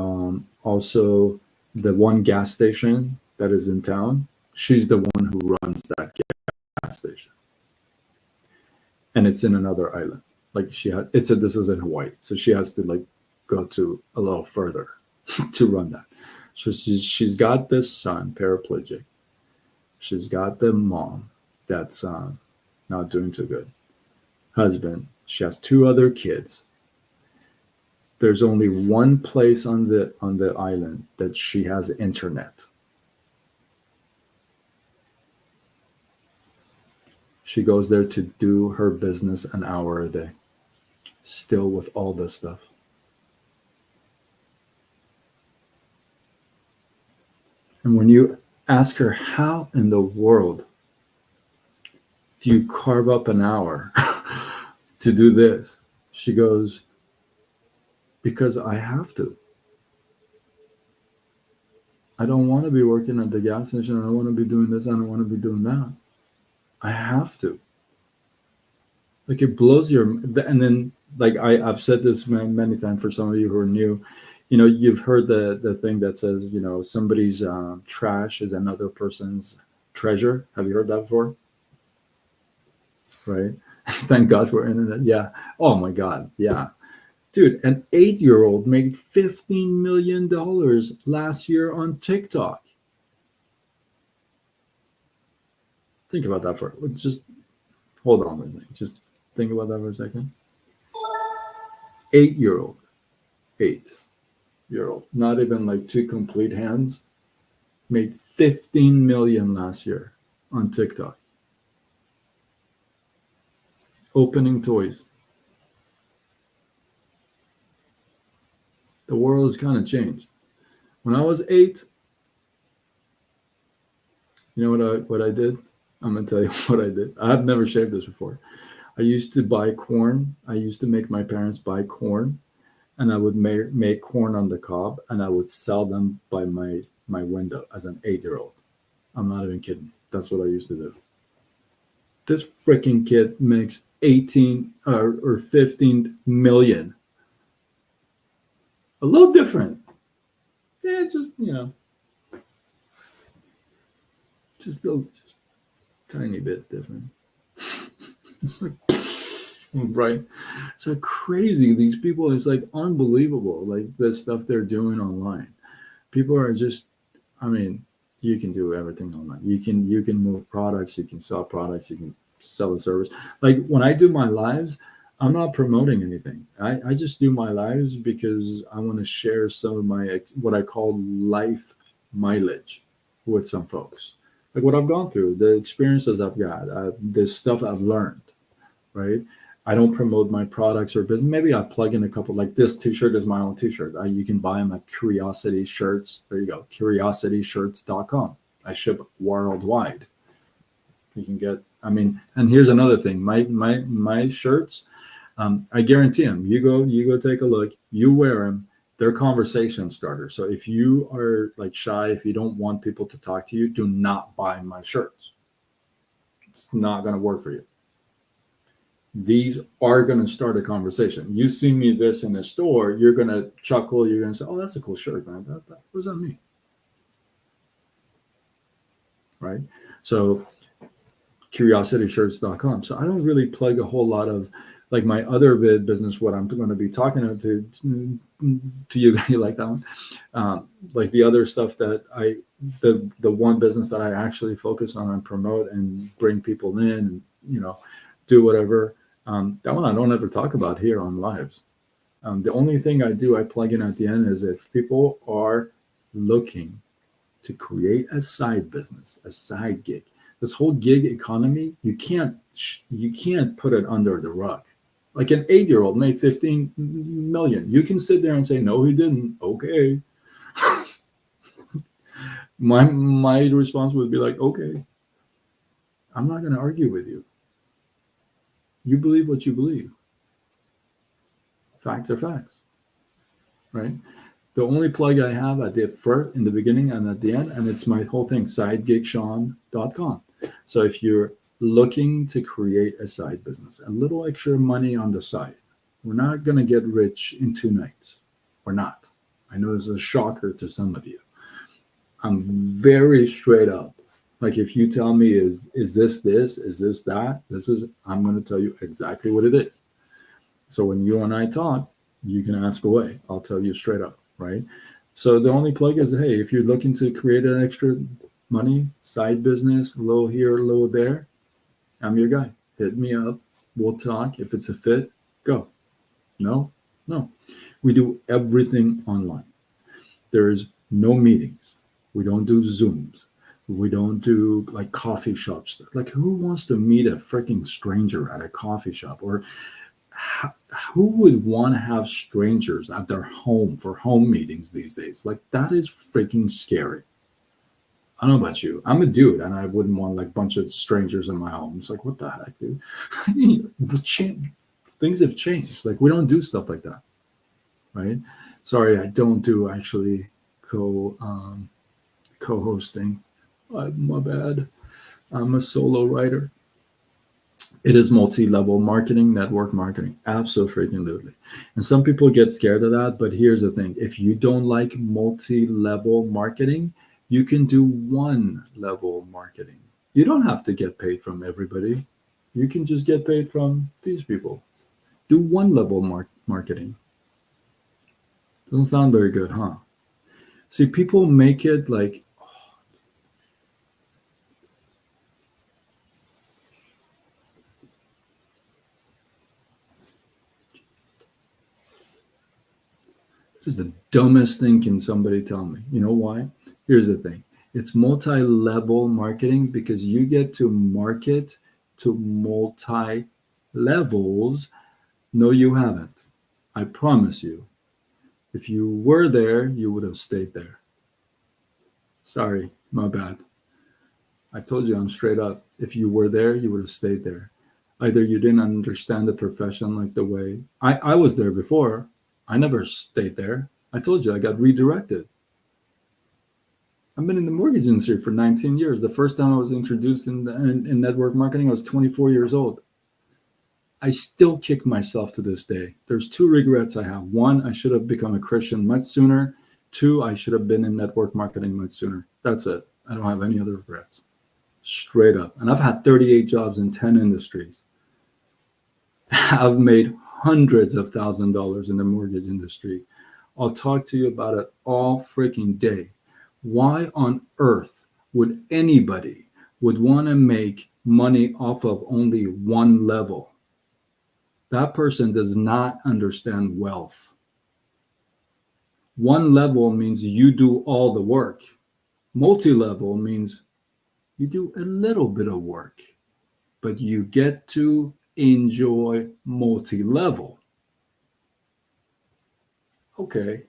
also, the one gas station that is in town, she's the one who runs that gas station. And it's in another island. Like this is in Hawaii. So she has to like go to a little further to run that. So she's got this son, paraplegic. She's got the mom that's not doing too good. Husband. She has two other kids. There's only one place on the island that she has internet. She goes there to do her business an hour a day, still with all this stuff. And when you ask her, how in the world do you carve up an hour to do this? She goes, because I have to. I don't want to be working at the gas station. I don't want to be doing this. I don't want to be doing that. I have to. Like it blows your, and then like I've said this many times for some of you who are new, you've heard the thing that says, somebody's trash is another person's treasure. Have you heard that before? Right. Thank God for internet. Yeah. Oh my God. Yeah. Dude, an 8-year-old made $15 million last year on TikTok. Think about that for just hold on with me. Just think about that for a second. 8-year-old, 8-year-old, not even like two complete hands, made 15 million last year on TikTok. Opening toys. The world has kind of changed. When I was 8, you know what I did? I'm gonna tell you what I did. I've never shaved this before. I used to buy corn. I used to make my parents buy corn, and I would make corn on the cob, and I would sell them by my window as an 8-year-old. I'm not even kidding. That's what I used to do. This freaking kid makes 18 or 15 million. A little different. Yeah, just just tiny bit different. It's like right. So crazy. These people, it's like unbelievable. Like the stuff they're doing online. People are just, I mean, you can do everything online. You can move products, you can sell products, you can sell a service. Like when I do my lives, I'm not promoting anything. I just do my lives because I want to share some of my what I call life mileage with some folks. Like what I've gone through, the experiences I've got, the stuff I've learned, right? I don't promote my products or business. Maybe I plug in a couple. Like this T-shirt is my own T-shirt. You can buy them at Curiosity Shirts. There you go, curiosityshirts.com. I ship worldwide. You can get. I mean, and here's another thing. My shirts. I guarantee them. You go take a look. You wear them. They're conversation starters. So if you are like shy, if you don't want people to talk to you, do not buy my shirts. It's not going to work for you. These are going to start a conversation. You see me this in the store, you're going to chuckle. You're going to say, "Oh, that's a cool shirt, man. What does that mean?" Right? So, curiosityshirts.com. So I don't really plug a whole lot of like my other business. What I'm going to be talking to you, you like that one? Like the other stuff that the one business that I actually focus on and promote and bring people in and do whatever. That one I don't ever talk about here on lives. The only thing I do, I plug in at the end, is if people are looking to create a side business, a side gig. This whole gig economy, you can't put it under the rug. Like an 8-year-old made 15 million. You can sit there and say, "No, he didn't." Okay. My response would be like, "Okay, I'm not going to argue with you. You believe what you believe. Facts are facts." Right? The only plug I have at the first, in the beginning and at the end, and it's my whole thing, sidegigshawn.com. So if you're looking to create a side business, a little extra money on the side, we're not going to get rich in 2 nights. We're not. I know this is a shocker to some of you. I'm very straight up. Like if you tell me, is this, is this that, I'm going to tell you exactly what it is. So when you and I talk, you can ask away. I'll tell you straight up, right? So the only plug is, hey, if you're looking to create an extra money, side business, a little here, a little there, I'm your guy. Hit me up. We'll talk. If it's a fit, go. No. We do everything online. There's no meetings. We don't do Zooms. We don't do like coffee shops. Like who wants to meet a freaking stranger at a coffee shop? Or who would want to have strangers at their home for home meetings these days? Like that is freaking scary. I don't know about you. I'm a dude, and I wouldn't want like a bunch of strangers in my home. It's like, what the heck, dude? Things have changed. Like we don't do stuff like that, right? Sorry, I don't do actually co-hosting. My bad. I'm a solo writer. It is multi-level marketing, network marketing. Absolutely. And some people get scared of that, but here's the thing. If you don't like multi-level marketing, you can do one level marketing. You don't have to get paid from everybody. You can just get paid from these people. Do one level marketing. Doesn't sound very good, huh? See, people make it like, this is the dumbest thing can somebody tell me. You know why? Here's the thing. It's multi-level marketing because you get to market to multi-levels. No, you haven't. I promise you. If you were there, you would have stayed there. Sorry, my bad. I told you I'm straight up. If you were there, you would have stayed there. Either you didn't understand the profession like the way I was there before. I never stayed there. I told you I got redirected. I've been in the mortgage industry for 19 years. The first time I was introduced in network marketing, I was 24 years old. I still kick myself to this day. There's two regrets I have. One, I should have become a Christian much sooner. Two, I should have been in network marketing much sooner. That's it. I don't have any other regrets. Straight up. And I've had 38 jobs in 10 industries. I've made hundreds of $1,000s in the mortgage industry. I'll talk to you about it all freaking day. Why on earth would anybody would want to make money off of only one level? That person does not understand wealth. One level means you do all the work. Multi-level means you do a little bit of work, but you get to enjoy multi-level. Okay.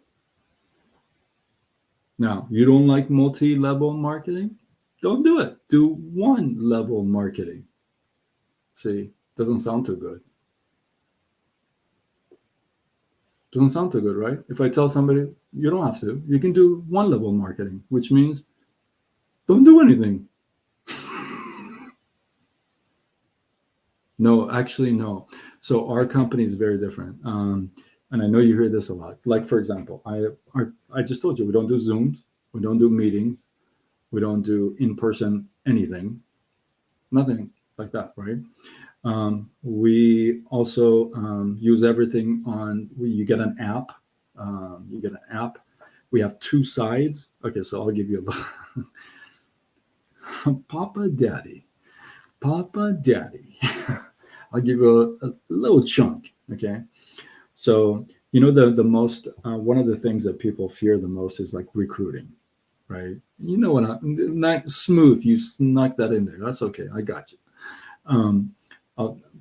Now, you don't like multi-level marketing? Don't do it. Do one level marketing. See, doesn't sound too good. Doesn't sound too good, right? If I tell somebody, you don't have to. You can do one level marketing, which means don't do anything. No, actually, no. So our company is very different. And I know you hear this a lot. Like, for example, I just told you, we don't do Zooms. We don't do meetings. We don't do in-person anything. Nothing like that, right? We also use everything on, you get an app. We have two sides. Okay, so I'll give you a Papa Daddy. I'll give you a little chunk, okay? So, the most, one of the things that people fear the most is like recruiting, right? You know what, not smooth, you snuck that in there. That's okay, I got you.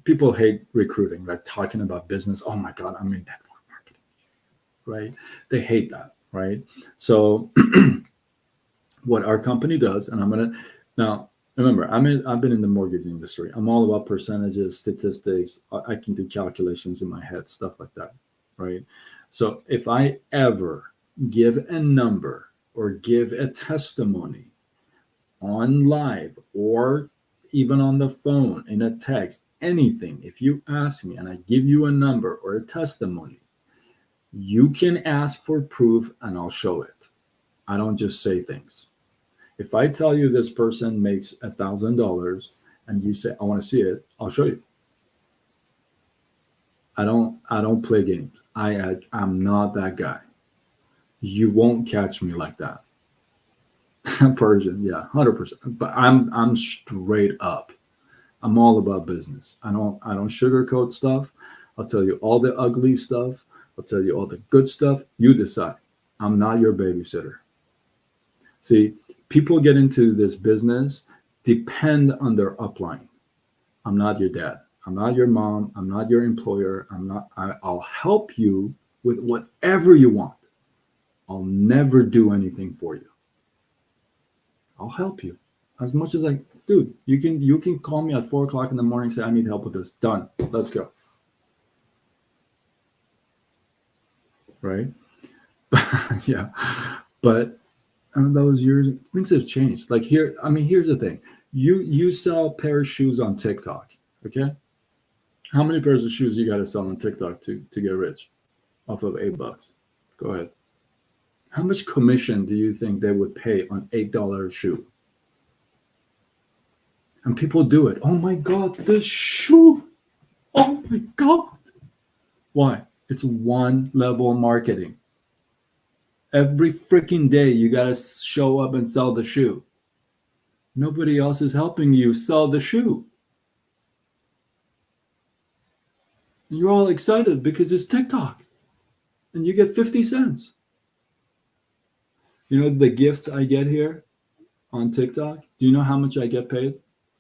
People hate recruiting, like talking about business. Oh my God, I'm in network marketing, right? They hate that, right? So what our company does, and now remember, I've been in the mortgage industry. I'm all about percentages, statistics. I can do calculations in my head, stuff like that, right? So if I ever give a number or give a testimony on live or even on the phone, in a text, anything, if you ask me and I give you a number or a testimony, you can ask for proof and I'll show it. I don't just say things. If I tell you this person makes $1,000 and you say, I want to see it, I'll show you. I don't play games. I'm not that guy. You won't catch me like that. Persian, yeah, 100%. But I'm straight up. I'm all about business. I don't sugarcoat stuff. I'll tell you all the ugly stuff. I'll tell you all the good stuff. You decide. I'm not your babysitter. See, people get into this business, depend on their upline. I'm not your dad. I'm not your mom. I'm not your employer. I'll help you with whatever you want. I'll never do anything for you. I'll help you as much as dude, you can call me at 4:00 in the morning, say, I need help with this. Done. Let's go. Right? Yeah. But those years, things have changed. Like here's the thing. You sell a pair of shoes on TikTok. Okay. How many pairs of shoes you got to sell on TikTok to get rich off of $8? Go ahead. How much commission do you think they would pay on $8 shoe? And people do it. Oh my God, this shoe. Oh my God. Why? It's one level marketing. Every freaking day you got to show up and sell the shoe. Nobody else is helping you sell the shoe. And you're all excited because it's TikTok and you get 50 cents. You know the gifts I get here on TikTok? Do you know how much I get paid?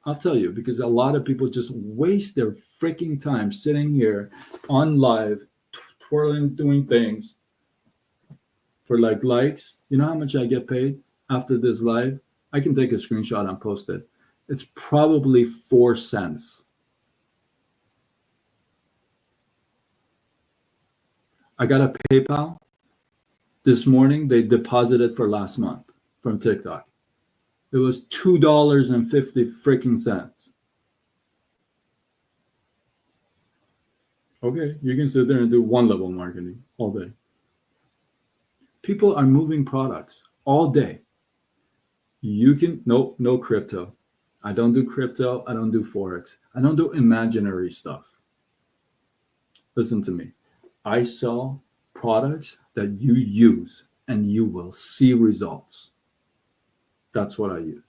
I'll tell you, because a lot of people just waste their freaking time sitting here on live, twirling, doing things for likes. You know how much I get paid after this live? I can take a screenshot and post it. It's probably 4 cents. I got a PayPal this morning. They deposited for last month from TikTok. It was $2.50 freaking cents. Okay, you can sit there and do one level marketing all day. People are moving products all day. You can no crypto. I don't do crypto. I don't do forex. I don't do imaginary stuff. Listen to me. I sell products that you use and you will see results. That's what I use.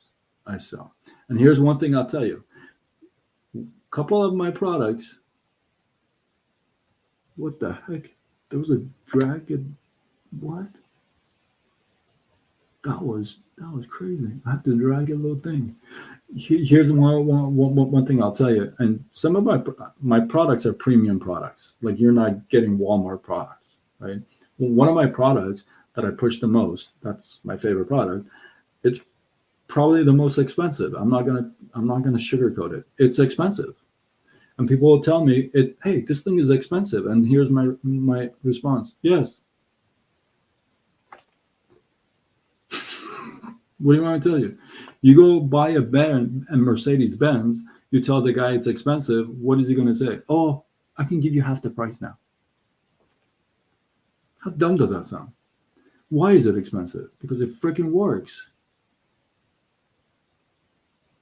I sell. And here's one thing I'll tell you. A couple of my products, what the heck? There was a dragon. What? That was crazy. I have to drag a little thing. Here's one thing I'll tell you. And some of my products are premium products. Like you're not getting Walmart products, right? One of my products that I push the most, that's my favorite product. It's probably the most expensive. I'm not gonna sugarcoat it. It's expensive. And people will tell me hey, this thing is expensive. And here's my response. Yes. What do you want me to tell you? You go buy a Mercedes Benz, you tell the guy it's expensive, what is he going to say? Oh, I can give you half the price now. How dumb does that sound? Why is it expensive? Because it freaking works.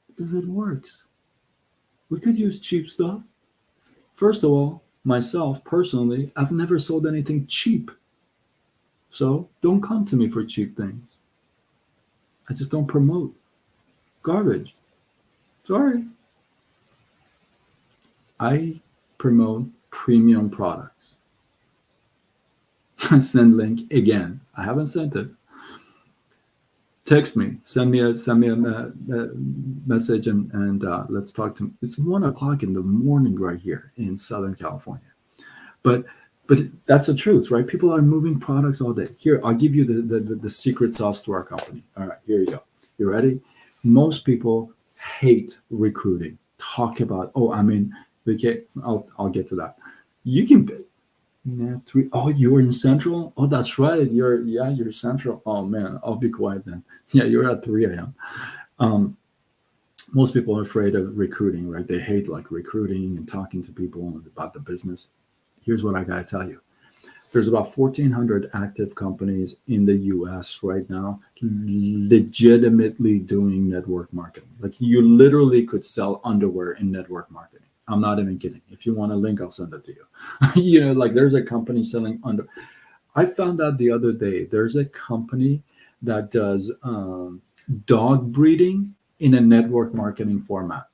Because it works. We could use cheap stuff. First of all, myself personally, I've never sold anything cheap. So don't come to me for cheap things. I just don't promote garbage. Sorry. I promote premium products. Send link again. I haven't sent it. Text me. Send me a message and let's talk to me. It's 1 o'clock in the morning right here in Southern California. But that's the truth, right? People are moving products all day. Here, I'll give you the secret sauce to our company. All right, here you go. You ready? Most people hate recruiting. Talk about, oh, I mean, okay, I'll get to that. You can Oh, you're in Central? Oh, that's right. You're Central. Oh man, I'll be quiet then. Yeah, you're at 3 a.m. Um, most people are afraid of recruiting, right? They hate like recruiting and talking to people about the business. Here's what I gotta tell you. There's about 1,400 active companies in the US right now legitimately doing network marketing. Like you literally could sell underwear in network marketing. I'm not even kidding. If you want a link, I'll send it to you. Like there's a company selling under. I found out the other day there's a company that does dog breeding in a network marketing format.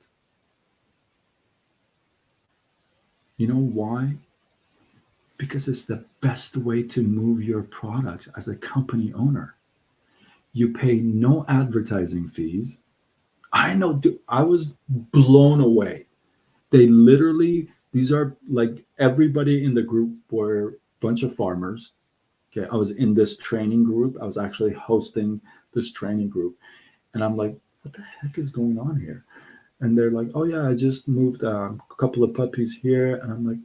You know why? Because it's the best way to move your products as a company owner. You pay no advertising fees. I know, dude, I was blown away. They literally, these are like everybody in the group were a bunch of farmers. Okay. I was in this training group. I was actually hosting this training group. And I'm like, what the heck is going on here? And they're like, oh, yeah, I just moved a couple of puppies here. And I'm like,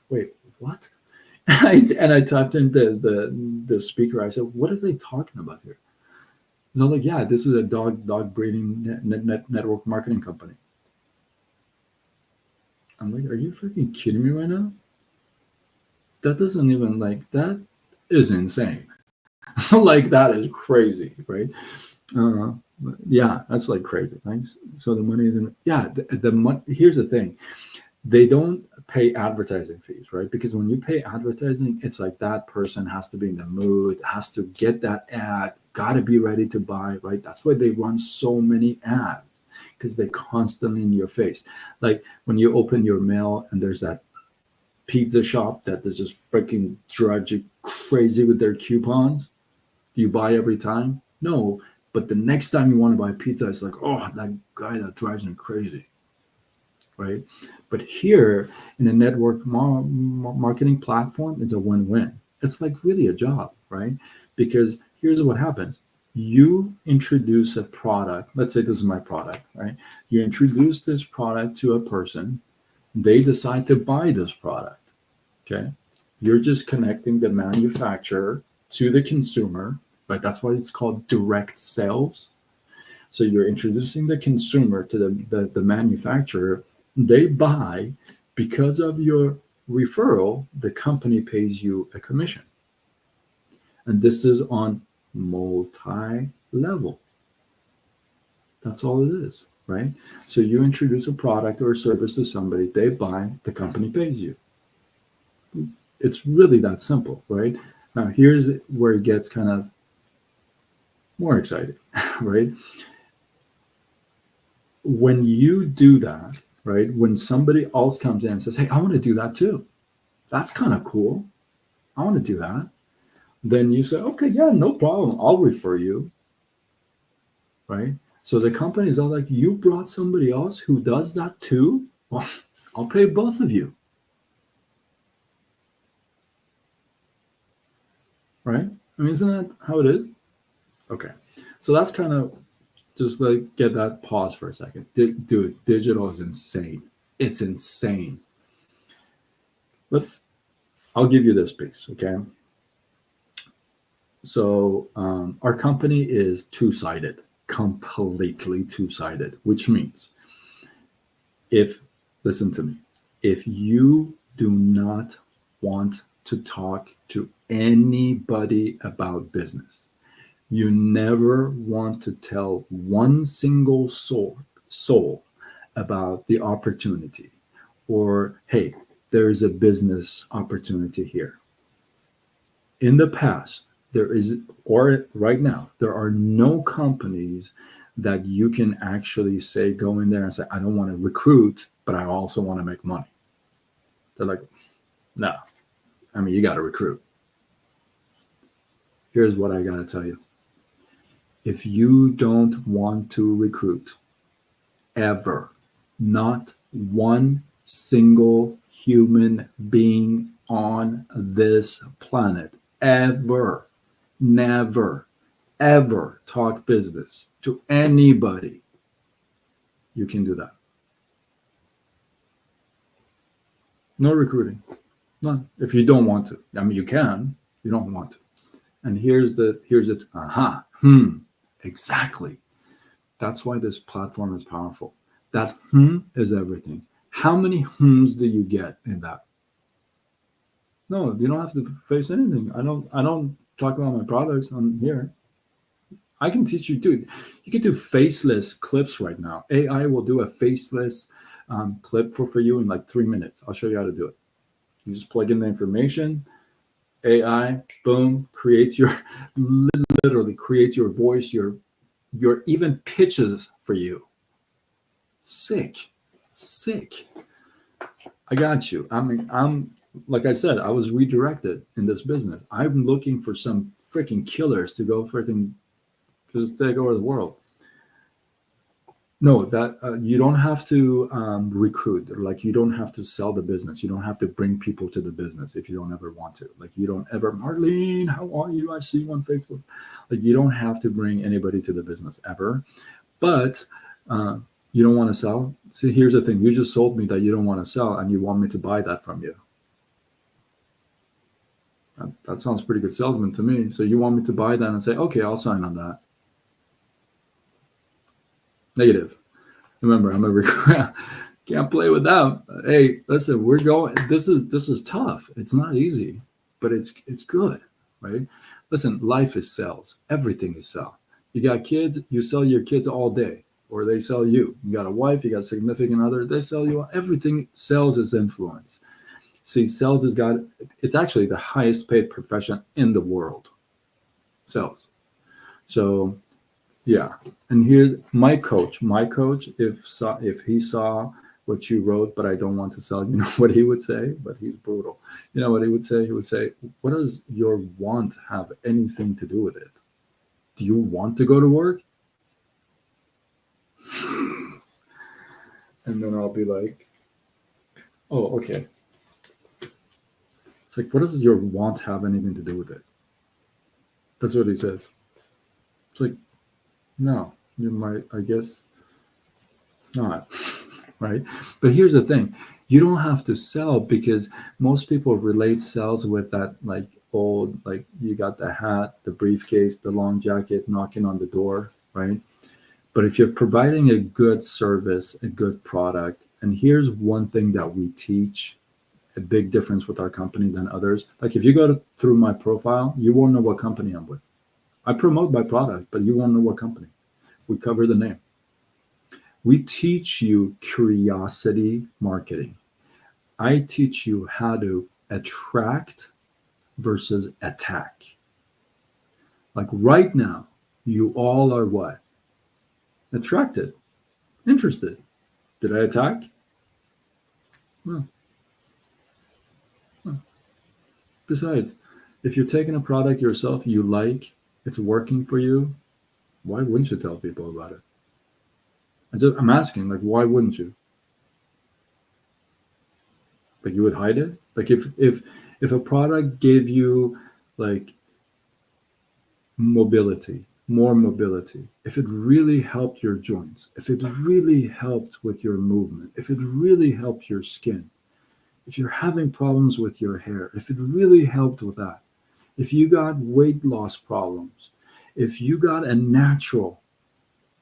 wait, what? And I typed in the speaker. I said, "What are they talking about here?" And they're like, "Yeah, this is a dog breeding network marketing company." I'm like, "Are you freaking kidding me right now? That doesn't even like that is insane. Like that is crazy, right? Uh, yeah, that's like crazy. Thanks. So the money isn't. Yeah, the money. Here's the thing. They don't pay advertising fees, right? Because when you pay advertising, it's like that person has to be in the mood, has to get that ad, got to be ready to buy, right? That's why they run so many ads because they're constantly in your face. Like when you open your mail and there's that pizza shop that just freaking drives you crazy with their coupons. Do you buy every time? No. But the next time you want to buy pizza, it's like, oh, that guy that drives me crazy, right? But here in a network marketing platform, it's a win-win. It's like really a job, right? Because here's what happens. You introduce a product. Let's say this is my product, right? You introduce this product to a person. They decide to buy this product, okay? You're just connecting the manufacturer to the consumer, right? That's why it's called direct sales. So you're introducing the consumer to the manufacturer. They buy because of your referral, the company pays you a commission. And this is on multi-level. That's all it is, right? So you introduce a product or a service to somebody, they buy, the company pays you. It's really that simple, right? Now, here's where it gets kind of more exciting, right? When you do that, right? When somebody else comes in and says, hey, I want to do that too. That's kind of cool. I want to do that. Then you say, okay, yeah, no problem. I'll refer you, right? So the companies are like, you brought somebody else who does that too? Well, I'll pay both of you, right? I mean, isn't that how it is? Okay. So that's kind of just like get that pause for a second. Dude, digital is insane. It's insane. But I'll give you this piece, okay? So our company is two-sided, completely two-sided, which means if, listen to me, if you do not want to talk to anybody about business, you never want to tell one single soul about the opportunity or, hey, there's a business opportunity here. In the past, there is, or right now, there are no companies that you can actually say, go in there and say, I don't want to recruit, but I also want to make money. They're like, no, I mean, you got to recruit. Here's what I got to tell you. If you don't want to recruit, ever, not one single human being on this planet, ever, never, ever talk business to anybody, you can do that. No recruiting. None. If you don't want to. I mean, you can. You don't want to. And here's it. Exactly. That's why this platform is powerful. That is everything. How many do you get in that? No, you don't have to face anything. I don't talk about my products on here. I can teach you, dude. You can do faceless clips right now. AI will do a faceless clip for you in like 3 minutes. I'll show you how to do it. You just plug in the information. AI, boom, creates your literally creates your voice, your even pitches for you. Sick. I got you. I mean, I'm like I said, I was redirected in this business. I'm looking for some freaking killers to go freaking just take over the world. No, that you don't have to recruit. Like you don't have to sell the business. You don't have to bring people to the business if you don't ever want to. Like you don't ever, Marlene, how are you? I see you on Facebook. Like you don't have to bring anybody to the business ever. But you don't want to sell. See, here's the thing. You just sold me that you don't want to sell, and you want me to buy that from you. That sounds pretty good salesman to me. So you want me to buy that and say, okay, I'll sign on that. Negative. Remember, I'm a recruiter. Can't play with them. Hey, listen, we're going. This is tough. It's not easy, but it's good, right? Listen, life is sales. Everything is sell. You got kids, you sell your kids all day, or they sell you. You got a wife, you got a significant other, they sell you. Everything sells is influence. See, sales it's actually the highest paid profession in the world. Sales. So yeah, and here's my coach. If he saw what you wrote, but I don't want to sell, you know what he would say? But he's brutal. You know what he would say? He would say, what does your want have anything to do with it? Do you want to go to work? And then I'll be like, oh, okay. It's like, what does your want have anything to do with it? That's what he says. It's like, no, you might, I guess not, right? But here's the thing. You don't have to sell because most people relate sales with that like old, like you got the hat, the briefcase, the long jacket, knocking on the door, right? But if you're providing a good service, a good product, and here's one thing that we teach a big difference with our company than others. Like if you go through my profile, you won't know what company I'm with. I promote my product, but you won't know what company. We cover the name. We teach you curiosity marketing. I teach you how to attract versus attack. Like right now, you all are what? Attracted, interested. Did I attack? No. No. Besides, if you're taking a product yourself you like, it's working for you, why wouldn't you tell people about it? I'm asking, like, why wouldn't you? Like, you would hide it? Like, if a product gave you like mobility, more mobility, if it really helped your joints, if it really helped with your movement, if it really helped your skin, if you're having problems with your hair, if it really helped with that, if you got weight loss problems, if you got a natural,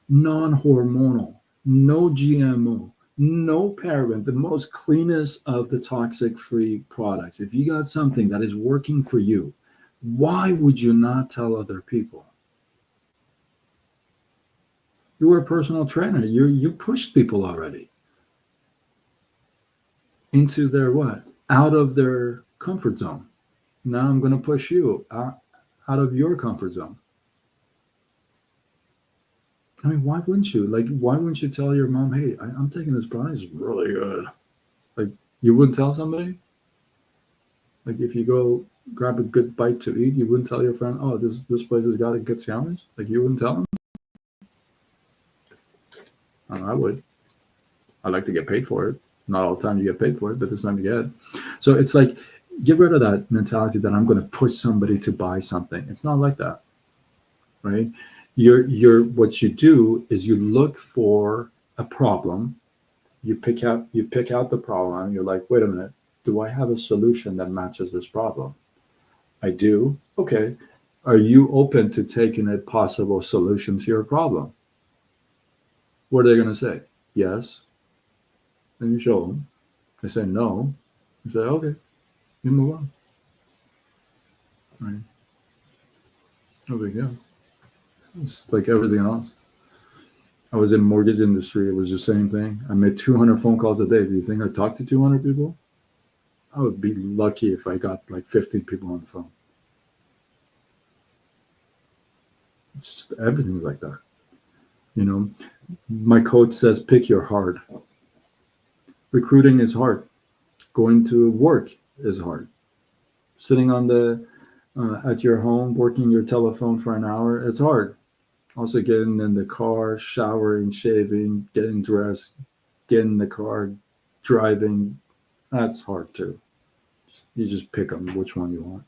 non-hormonal, no GMO, no paraben, the most cleanest of the toxic free products, if you got something that is working for you, why would you not tell other people? You were a personal trainer. You pushed people already into their what? Out of their comfort zone. Now I'm going to push you out of your comfort zone. I mean, why wouldn't you? Like, why wouldn't you tell your mom, hey, I'm taking this product, it's really good. Like, you wouldn't tell somebody? Like, if you go grab a good bite to eat, you wouldn't tell your friend, oh, this place has got a good sandwich? Like, you wouldn't tell them? I would. I like to get paid for it. Not all the time you get paid for it, but this time you get it. So it's like, get rid of that mentality that I'm going to push somebody to buy something. It's not like that, right? What you do is you look for a problem. You pick out the problem. And you're like, wait a minute, do I have a solution that matches this problem? I do. Okay. Are you open to taking a possible solution to your problem? What are they going to say? Yes. And you show them. They say no. You say, okay, you move on. Right? No big deal. It's like everything else. I was in mortgage industry. It was the same thing. I made 200 phone calls a day. Do you think I talked to 200 people? I would be lucky if I got like 15 people on the phone. It's just everything's like that. You know, my coach says, pick your heart. Recruiting is hard. Going to work is hard. Sitting on the at your home, working your telephone for an hour, it's hard. Also getting in the car, showering, shaving, getting dressed, getting in the car, driving, that's hard too. You just pick them which one you want.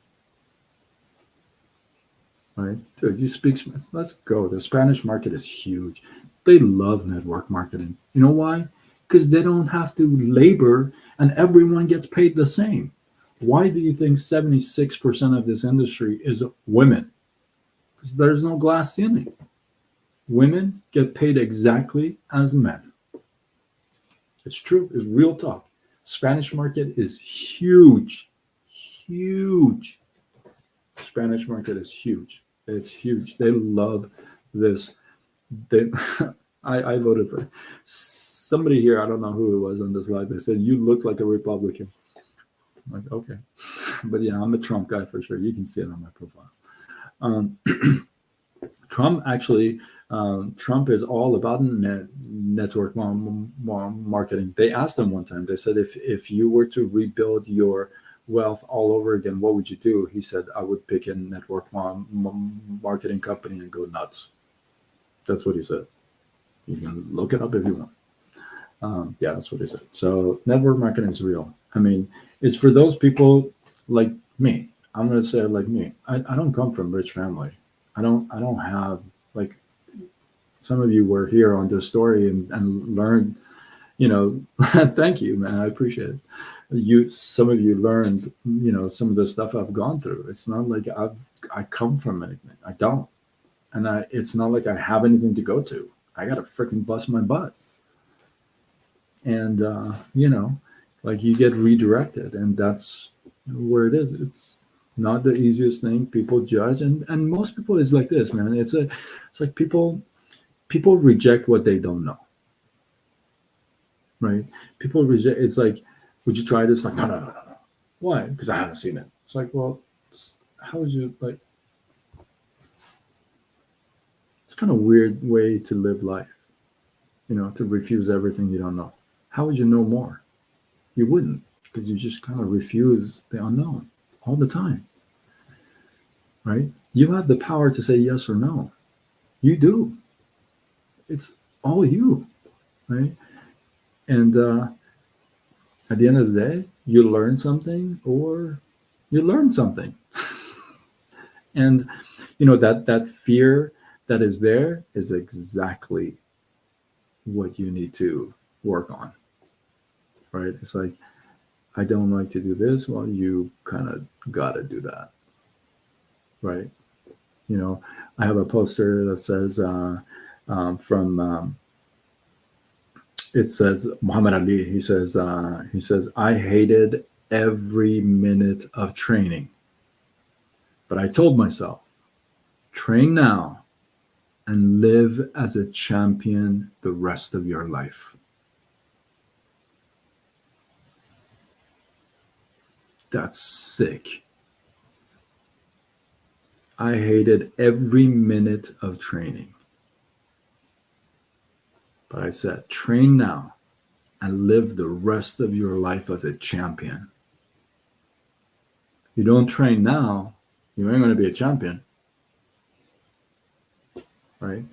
Right? Dude, you speak, let's go. The Spanish market is huge. They love network marketing. You know why? Because they don't have to labor and everyone gets paid the same. Why do you think 76% of this industry is women? Because there's no glass ceiling. Women get paid exactly as men. It's true. It's real talk. Spanish market is huge. Huge. Spanish market is huge. It's huge. They love this. They, I voted for somebody here. I don't know who it was on this live. They said, you look like a Republican. I'm like, okay. But yeah, I'm a Trump guy for sure. You can see it on my profile. Trump actually, Trump is all about network marketing. They asked him one time, they said, if you were to rebuild your wealth all over again, what would you do? He said, I would pick a network marketing company and go nuts. That's what he said. You can look it up if you want. Yeah, that's what he said. So network marketing is real. I mean, it's for those people like me. I'm going to say like me. I don't come from rich family. I don't have, like, some of you were here on this story and learned, thank you, man. I appreciate it. Some of you learned, some of the stuff I've gone through. It's not like I come from anything. I don't. And it's not like I have anything to go to. I got to freaking bust my butt. And, Like you get redirected, and that's where it is. It's not the easiest thing. People judge, and most people is like this, man. It's like people reject what they don't know, right? People reject. It's like, would you try this? Like, no, no, no, no, no. Why? Because I haven't seen it. It's like, well, how would you like? It's kind of weird way to live life, to refuse everything you don't know. How would you know more? You wouldn't, because you just kind of refuse the unknown all the time, right? You have the power to say yes or no. You do. It's all you, right? And at the end of the day, you learn something or you learn something. And that fear that is there is exactly what you need to work on, right? It's like, I don't like to do this. Well, you kind of got to do that, right? I have a poster that says from it says Muhammad Ali. He says I hated every minute of training, but I told myself, train now and live as a champion the rest of your life. That's sick. I hated every minute of training, but I said, train now and live the rest of your life as a champion. You don't train now, you ain't going to be a champion, right?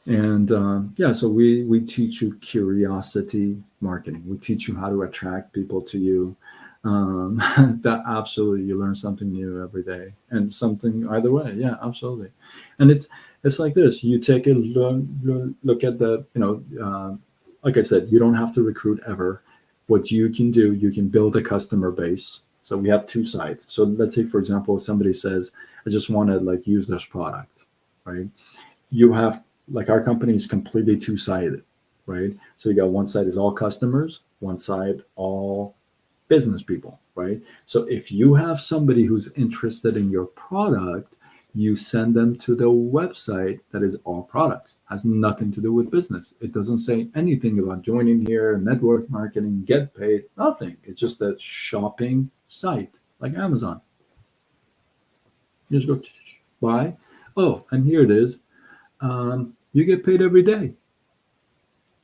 And so we teach you curiosity marketing. We teach you how to attract people to you. That absolutely, you learn something new every day, and something either way. Yeah, absolutely. And it's like this. You take a look at the, like I said, you don't have to recruit ever. What you can do, you can build a customer base. So we have two sides. So let's say, for example, if somebody says, I just want to like use this product, right? You have, like, our company is completely two-sided, right? So you got one side is all customers, one side all business people, right? So if you have somebody who's interested in your product, you send them to the website that is all products. Has nothing to do with business. It doesn't say anything about joining here, network marketing, get paid, nothing. It's just a shopping site like Amazon. You just go buy. Oh, and here it is. You get paid every day,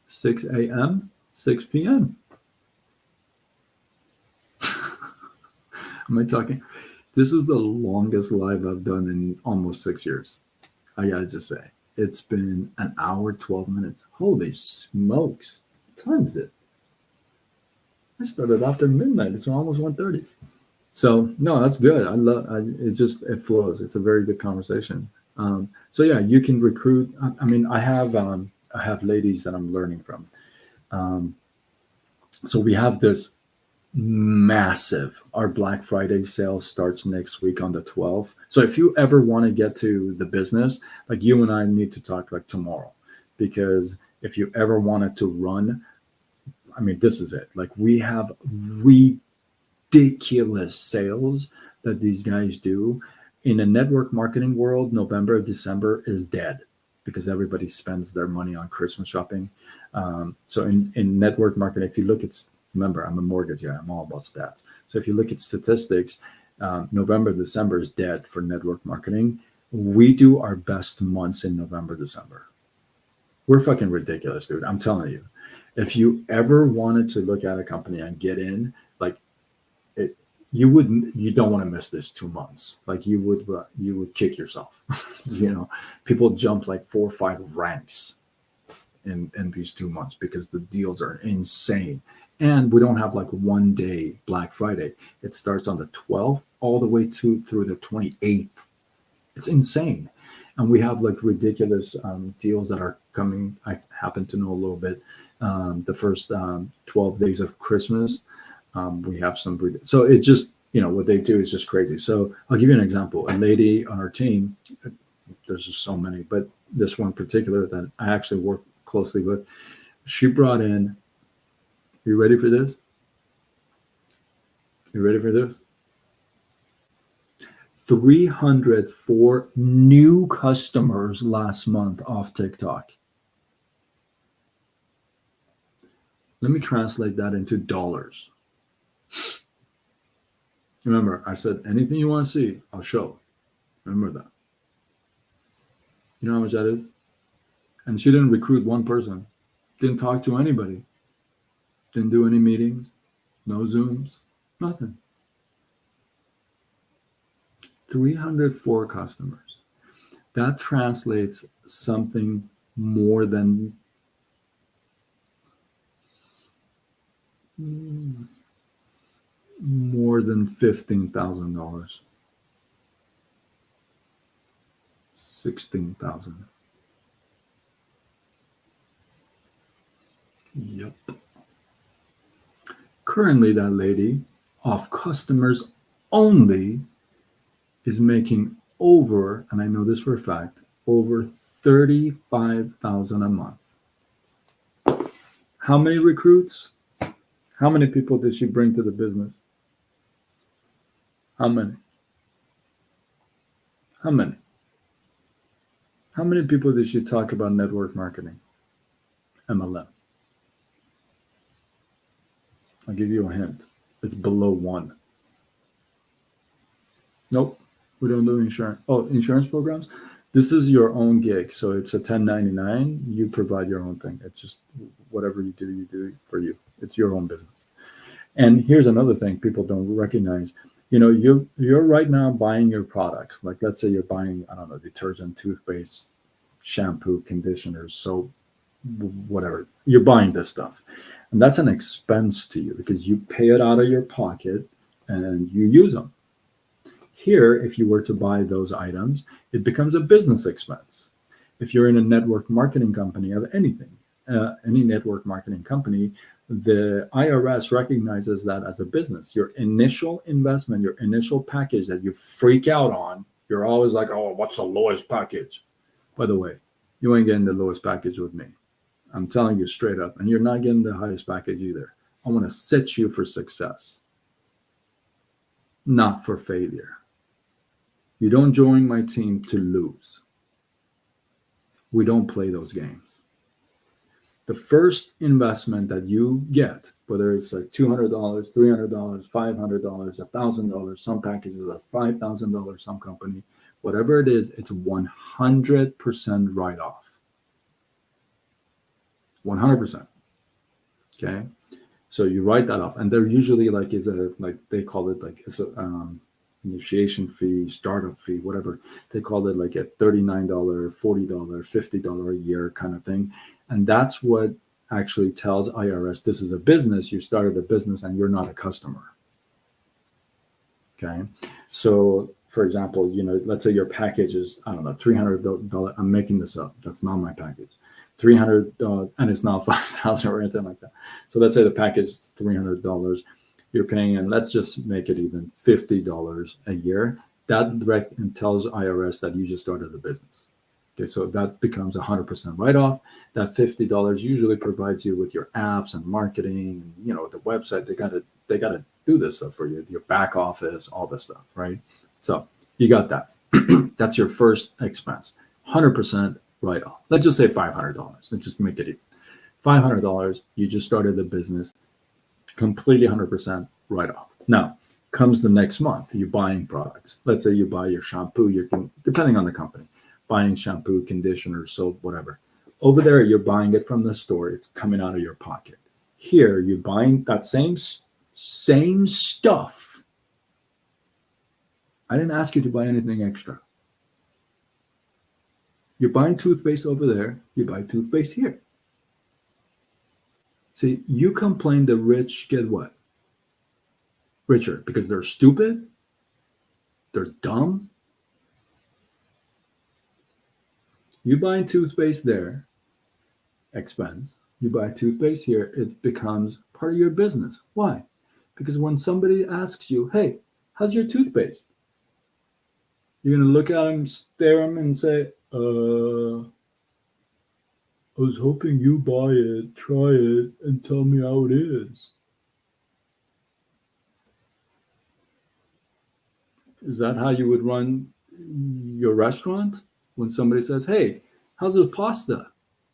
6 a.m., 6 p.m. Am I talking? This is the longest live I've done in almost 6 years. I gotta just say, it's been an hour, 12 minutes. Holy smokes. What time is it? I started after midnight. It's almost 1:30. So no, that's good. It flows. It's a very good conversation. So yeah, you can recruit. I mean, I have ladies that I'm learning from. Um, so we have this massive. Our Black Friday sale starts next week on the 12th. So if you ever want to get to the business, like, you and I need to talk like tomorrow, because if you ever wanted to run, I mean, this is it. Like, we have ridiculous sales that these guys do. In a network marketing world, November, December is dead because everybody spends their money on Christmas shopping. So in network marketing, if you look at, remember, I'm a mortgage guy, I'm all about stats. So if you look at statistics, November, December is dead for network marketing. We do our best months in November, December. We're fucking ridiculous, dude. I'm telling you. If you ever wanted to look at a company and get in, like, you don't want to miss this 2 months. Like, you would kick yourself. People jump like 4 or 5 ranks in these 2 months because the deals are insane. And we don't have like one day Black Friday. It starts on the 12th all the way through the 28th. It's insane. And we have like ridiculous deals that are coming. I happen to know a little bit. The first 12 days of Christmas, we have some. So it just, what they do is just crazy. So I'll give you an example. A lady on our team, there's just so many, but this one particular that I actually work closely with, she brought in, you ready for this? You ready for this? 304 new customers last month off TikTok. Let me translate that into dollars. Remember, I said anything you want to see, I'll show. Remember that. You know how much that is? And she didn't recruit one person, didn't talk to anybody, didn't do any meetings, no Zooms, nothing. 304 customers. That translates something more than $15,000. 16,000. Yep. Currently, that lady, off customers only, is making over, and I know this for a fact, over 35,000 a month. How many recruits? How many people did she bring to the business? How many? How many? How many people did she talk about network marketing? MLM. I'll give you a hint. It's below one. Nope. We don't do insurance. Oh, insurance programs? This is your own gig. So it's a 1099. You provide your own thing. It's just whatever you do for you. It's your own business. And here's another thing people don't recognize. You know, you're right now buying your products. Like, let's say you're buying, I don't know, detergent, toothpaste, shampoo, conditioner, soap, whatever. You're buying this stuff. And that's an expense to you because you pay it out of your pocket and you use them. Here, if you were to buy those items, it becomes a business expense. If you're in a network marketing company of anything, any network marketing company, the IRS recognizes that as a business. Your initial investment, your initial package that you freak out on, you're always like, oh, what's the lowest package? By the way, you ain't getting the lowest package with me. I'm telling you straight up. And you're not getting the highest package either. I want to set you for success, not for failure. You don't join my team to lose. We don't play those games. The first investment that you get, whether it's like $200, $300, $500, $1,000, some packages are $5,000, some company, whatever it is, it's 100% write-off. 100%. Okay. So you write that off, and they're usually like they call it like it's a initiation fee, startup fee, whatever. They call it like a $39, $40, $50 a year kind of thing. And that's what actually tells IRS this is a business. You started a business and you're not a customer. Okay. So for example, you know, let's say your package is, I don't know, $300. I'm making this up. That's not my package. 300 and it's not 5,000 or anything like that. So let's say the package is $300. You're paying, and let's just make it even $50 a year. That tells IRS that you just started a business. Okay, so that becomes 100% write-off. That $50 usually provides you with your apps and marketing, and you know the website. They gotta do this stuff for you, your back office, all this stuff, right? So you got that. That's your first expense. 100% write-off. Let's just say $500. Let's just make it even. $500. You just started the business. Completely 100% write-off. Now comes the next month. You're buying products. Let's say you buy your shampoo. Depending on the company, buying shampoo, conditioner, soap, whatever. Over there, you're buying it from the store. It's coming out of your pocket. Here, you're buying that same stuff. I didn't ask you to buy anything extra. You're buying toothpaste over there. You buy toothpaste here. See, you complain the rich get what? Richer because they're stupid. They're dumb. You buy toothpaste there, expense. You buy toothpaste here, it becomes part of your business. Why? Because when somebody asks you, hey, how's your toothpaste? You're going to look at them, stare at them, and say, I was hoping you buy it, try it, and tell me how it is. Is that how you would run your restaurant? When somebody says, "Hey, how's the pasta?"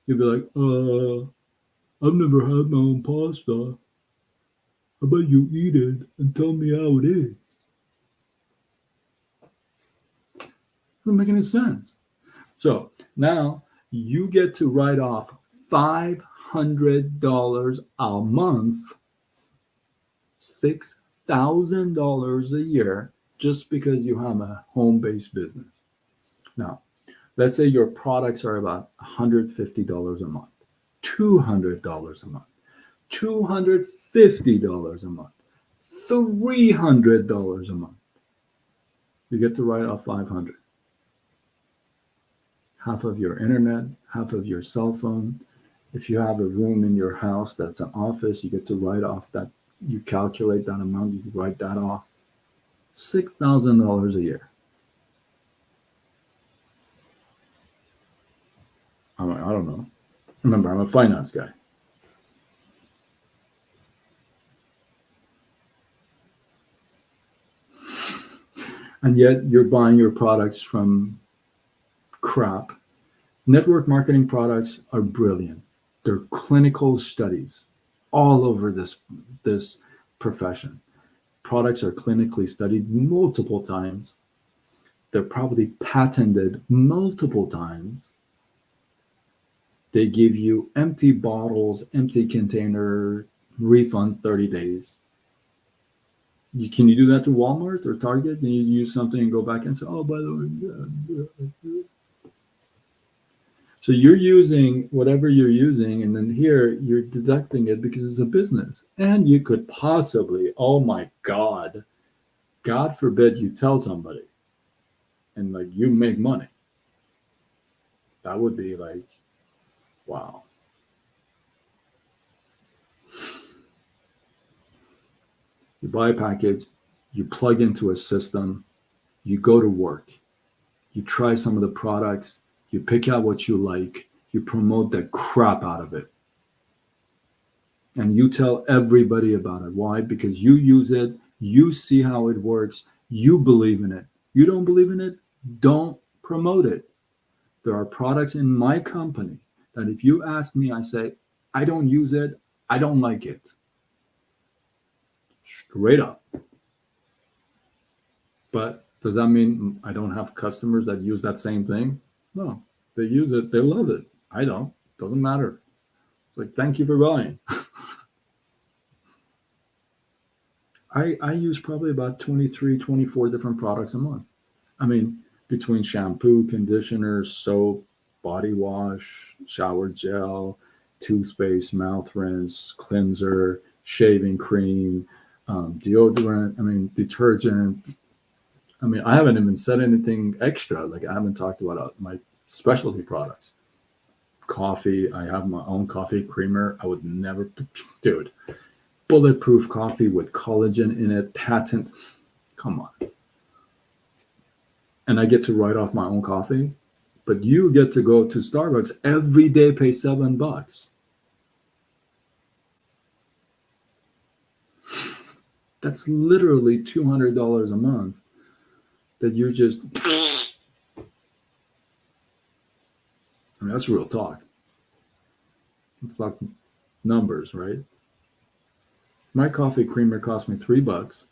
You'd be like, I've never had my own pasta. How about you eat it and tell me how it is?" Doesn't make any sense. So now you get to write off $500 a month, $6,000 a year, just because you have a home based business. Now, let's say your products are about $150 a month, $200 a month, $250 a month, $300 a month. You get to write off 500. Half of your internet, half of your cell phone. If you have a room in your house that's an office, you get to write off that. You calculate that amount, you write that off. $6,000 a year. I don't know. Remember, I'm a finance guy. And yet you're buying your products from crap. Network marketing products are brilliant. They're clinical studies all over this profession. Products are clinically studied multiple times. They're probably patented multiple times. They give you empty bottles, empty container refunds 30 days. Can you do that to Walmart or Target? And you use something and go back and say, "Oh, by the way." So you're using whatever you're using, and then here you're deducting it because it's a business. And you could possibly, oh my God forbid you tell somebody and like you make money. That would be like, wow. You buy a package, you plug into a system, you go to work, you try some of the products, you pick out what you like, you promote the crap out of it. And you tell everybody about it. Why? Because you use it, you see how it works, you believe in it. You don't believe in it, don't promote it. There are products in my company that if you ask me, I say, I don't use it, I don't like it. Straight up. But does that mean I don't have customers that use that same thing? No, they use it, they love it. I don't. Doesn't matter. It's like, thank you for buying. I use probably about 23, 24 different products a month. I mean, between shampoo, conditioner, soap, body wash, shower gel, toothpaste, mouth rinse, cleanser, shaving cream, deodorant, detergent. I haven't even said anything extra. Like, I haven't talked about my specialty products. Coffee, I have my own coffee creamer. I would never, dude, bulletproof coffee with collagen in it, patent. Come on. And I get to write off my own coffee, but you get to go to Starbucks every day, pay $7. That's literally $200 a month that you just, that's real talk. It's like numbers, right? My coffee creamer cost me $3.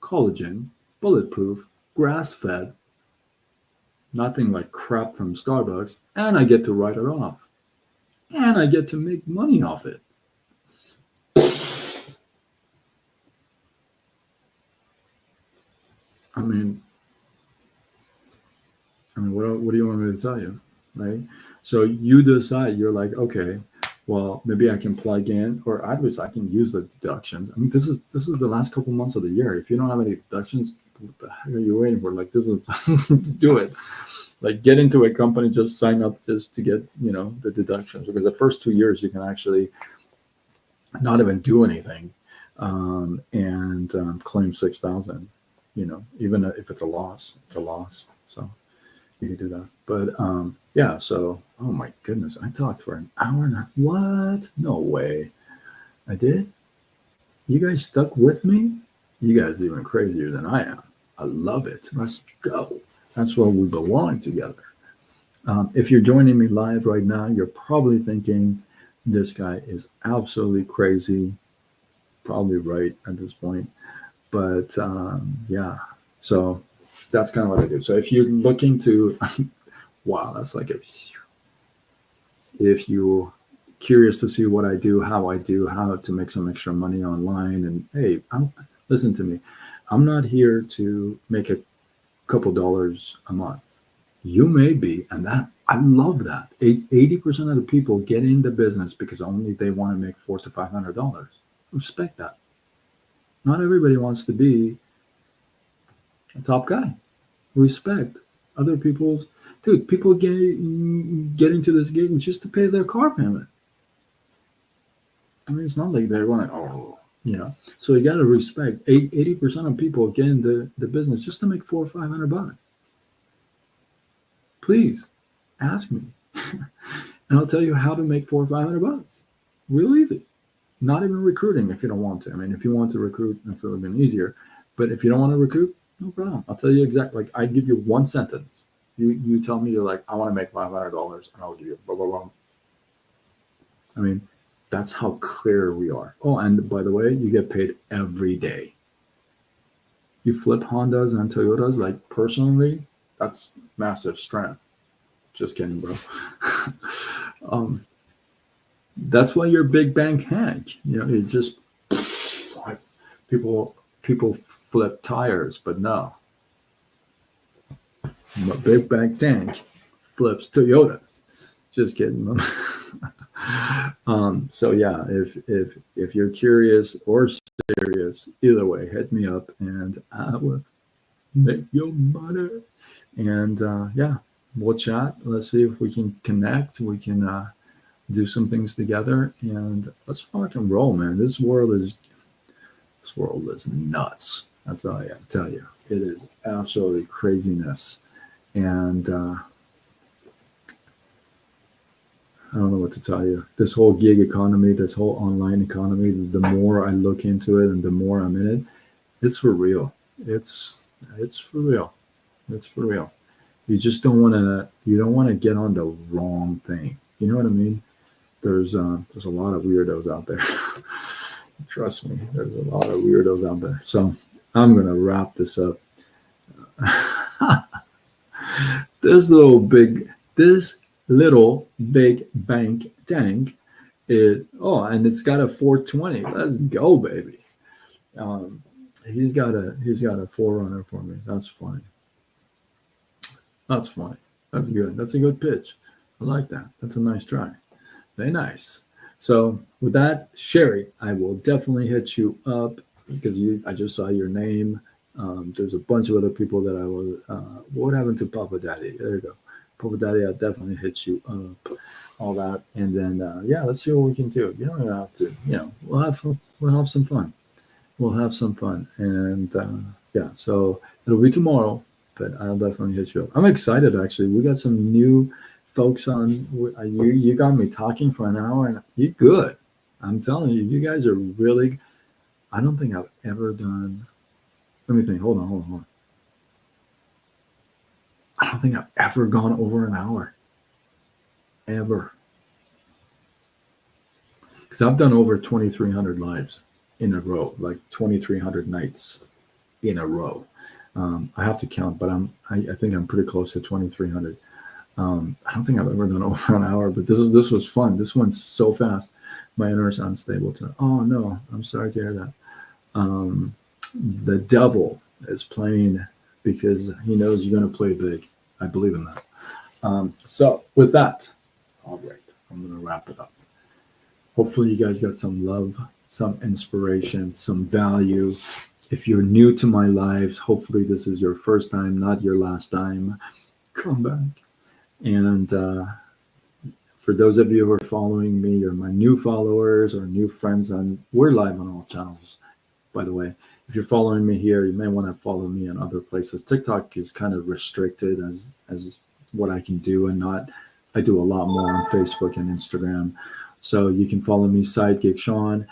Collagen, bulletproof, grass-fed, nothing like crap from Starbucks, and I get to write it off. And I get to make money off it. What do you want me to tell you, right? So you decide, you're like, okay, well, maybe I can plug in, or at least I can use the deductions. This is the last couple months of the year. If you don't have any deductions, what the heck are you waiting for? Like, this is the time to do it. Like, get into a company, just sign up just to get, the deductions, because the first 2 years you can actually not even do anything, and claim 6,000. Even if it's a loss, it's a loss. So you can do that. But yeah, so, oh my goodness, I talked for an hour and a half. What? No way. I did? You guys stuck with me? You guys are even crazier than I am. I love it. Let's go. That's where we belong together. If you're joining me live right now, you're probably thinking this guy is absolutely crazy. Probably right at this point. But yeah, so that's kind of what I do. So if you're looking to, wow, that's like a, if you're curious to see what I do, how to make some extra money online, and hey, listen to me. I'm not here to make a couple dollars a month. You may be, and that I love that. 80% of the people get into business because only they want to make $400 to $500. Respect that. Not everybody wants to be a top guy. Respect other people's. Dude, people get into this game just to pay their car payment. I mean, it's not like they want to, So you got to respect. 80% of people get into the business just to make $400 or $500. Please ask me, and I'll tell you how to make $400 or $500. Real easy. Not even recruiting if you don't want to. I mean, if you want to recruit, that's a little bit easier. But if you don't want to recruit, no problem. I'll tell you exactly. Like I give you one sentence. You tell me you're like, I want to make $500, and I'll give you blah blah blah. I mean, that's how clear we are. Oh, and by the way, you get paid every day. You flip Hondas and Toyotas, like personally, that's massive strength. Just kidding, bro. That's why you're Big Bank Hank. You just people flip tires, but no. Big Bank Tank flips Toyotas. Just kidding. So yeah, if you're curious or serious, either way, hit me up and I will make your money. And yeah, we'll chat. Let's see if we can connect. We can do some things together, and let's rock and roll, man. This world is nuts. That's all I got to tell you. It is absolutely craziness, and I don't know what to tell you. This whole gig economy, this whole online economy, the more I look into it and the more I'm in it, it's for real. It's for real. It's for real. You just don't want to get on the wrong thing. You know what I mean? There's a lot of weirdos out there. Trust me, there's a lot of weirdos out there. So I'm going to wrap this up. This little big bank tank, and it's got a 420. Let's go, baby. He's got a 4Runner for me. That's funny. That's funny. That's good. That's a good pitch. I like that. That's a nice try. Very nice. So with that, Sherry, I will definitely hit you up because I just saw your name. There's a bunch of other people that I will. What happened to Papa Daddy? There you go. Papa Daddy, I'll definitely hit you up. All that, and then yeah, let's see what we can do. You don't even have to. We'll have some fun. We'll have some fun, and yeah. So it'll be tomorrow, but I'll definitely hit you up. I'm excited actually. We got some new folks on. You got me talking for an hour, and you're good. I'm telling you, you guys are really. I don't think I've ever done. Let me think. Hold on. I don't think I've ever gone over an hour. Ever. Because I've done over 2,300 lives in a row, like 2,300 nights in a row. I have to count, but I think I'm pretty close to 2,300. I don't think I've ever done over an hour, but this was fun. This went so fast. My internet's unstable tonight. Oh no, I'm sorry to hear that. The devil is playing because he knows you're going to play big. I believe in that. So with that, all right, I'm going to wrap it up. Hopefully you guys got some love, some inspiration, some value. If you're new to my lives, hopefully this is your first time, not your last time. Come back. And for those of you who are following me, or my new followers or new friends, we're live on all channels, by the way. If you're following me here, you may want to follow me on other places. TikTok is kind of restricted as what I can do and not. I do a lot more on Facebook and Instagram. So you can follow me, Sidekick Sean.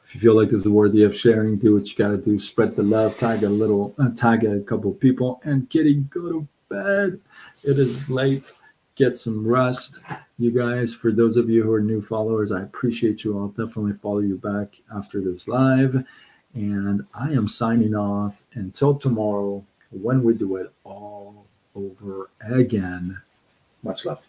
If you feel like this is worthy of sharing, do what you got to do. Spread the love. Tag a couple people. And Kitty, go to bed. It is late. Get some rest. You guys, for those of you who are new followers, I appreciate you. I'll definitely follow you back after this live. And I am signing off until tomorrow when we do it all over again. Much love.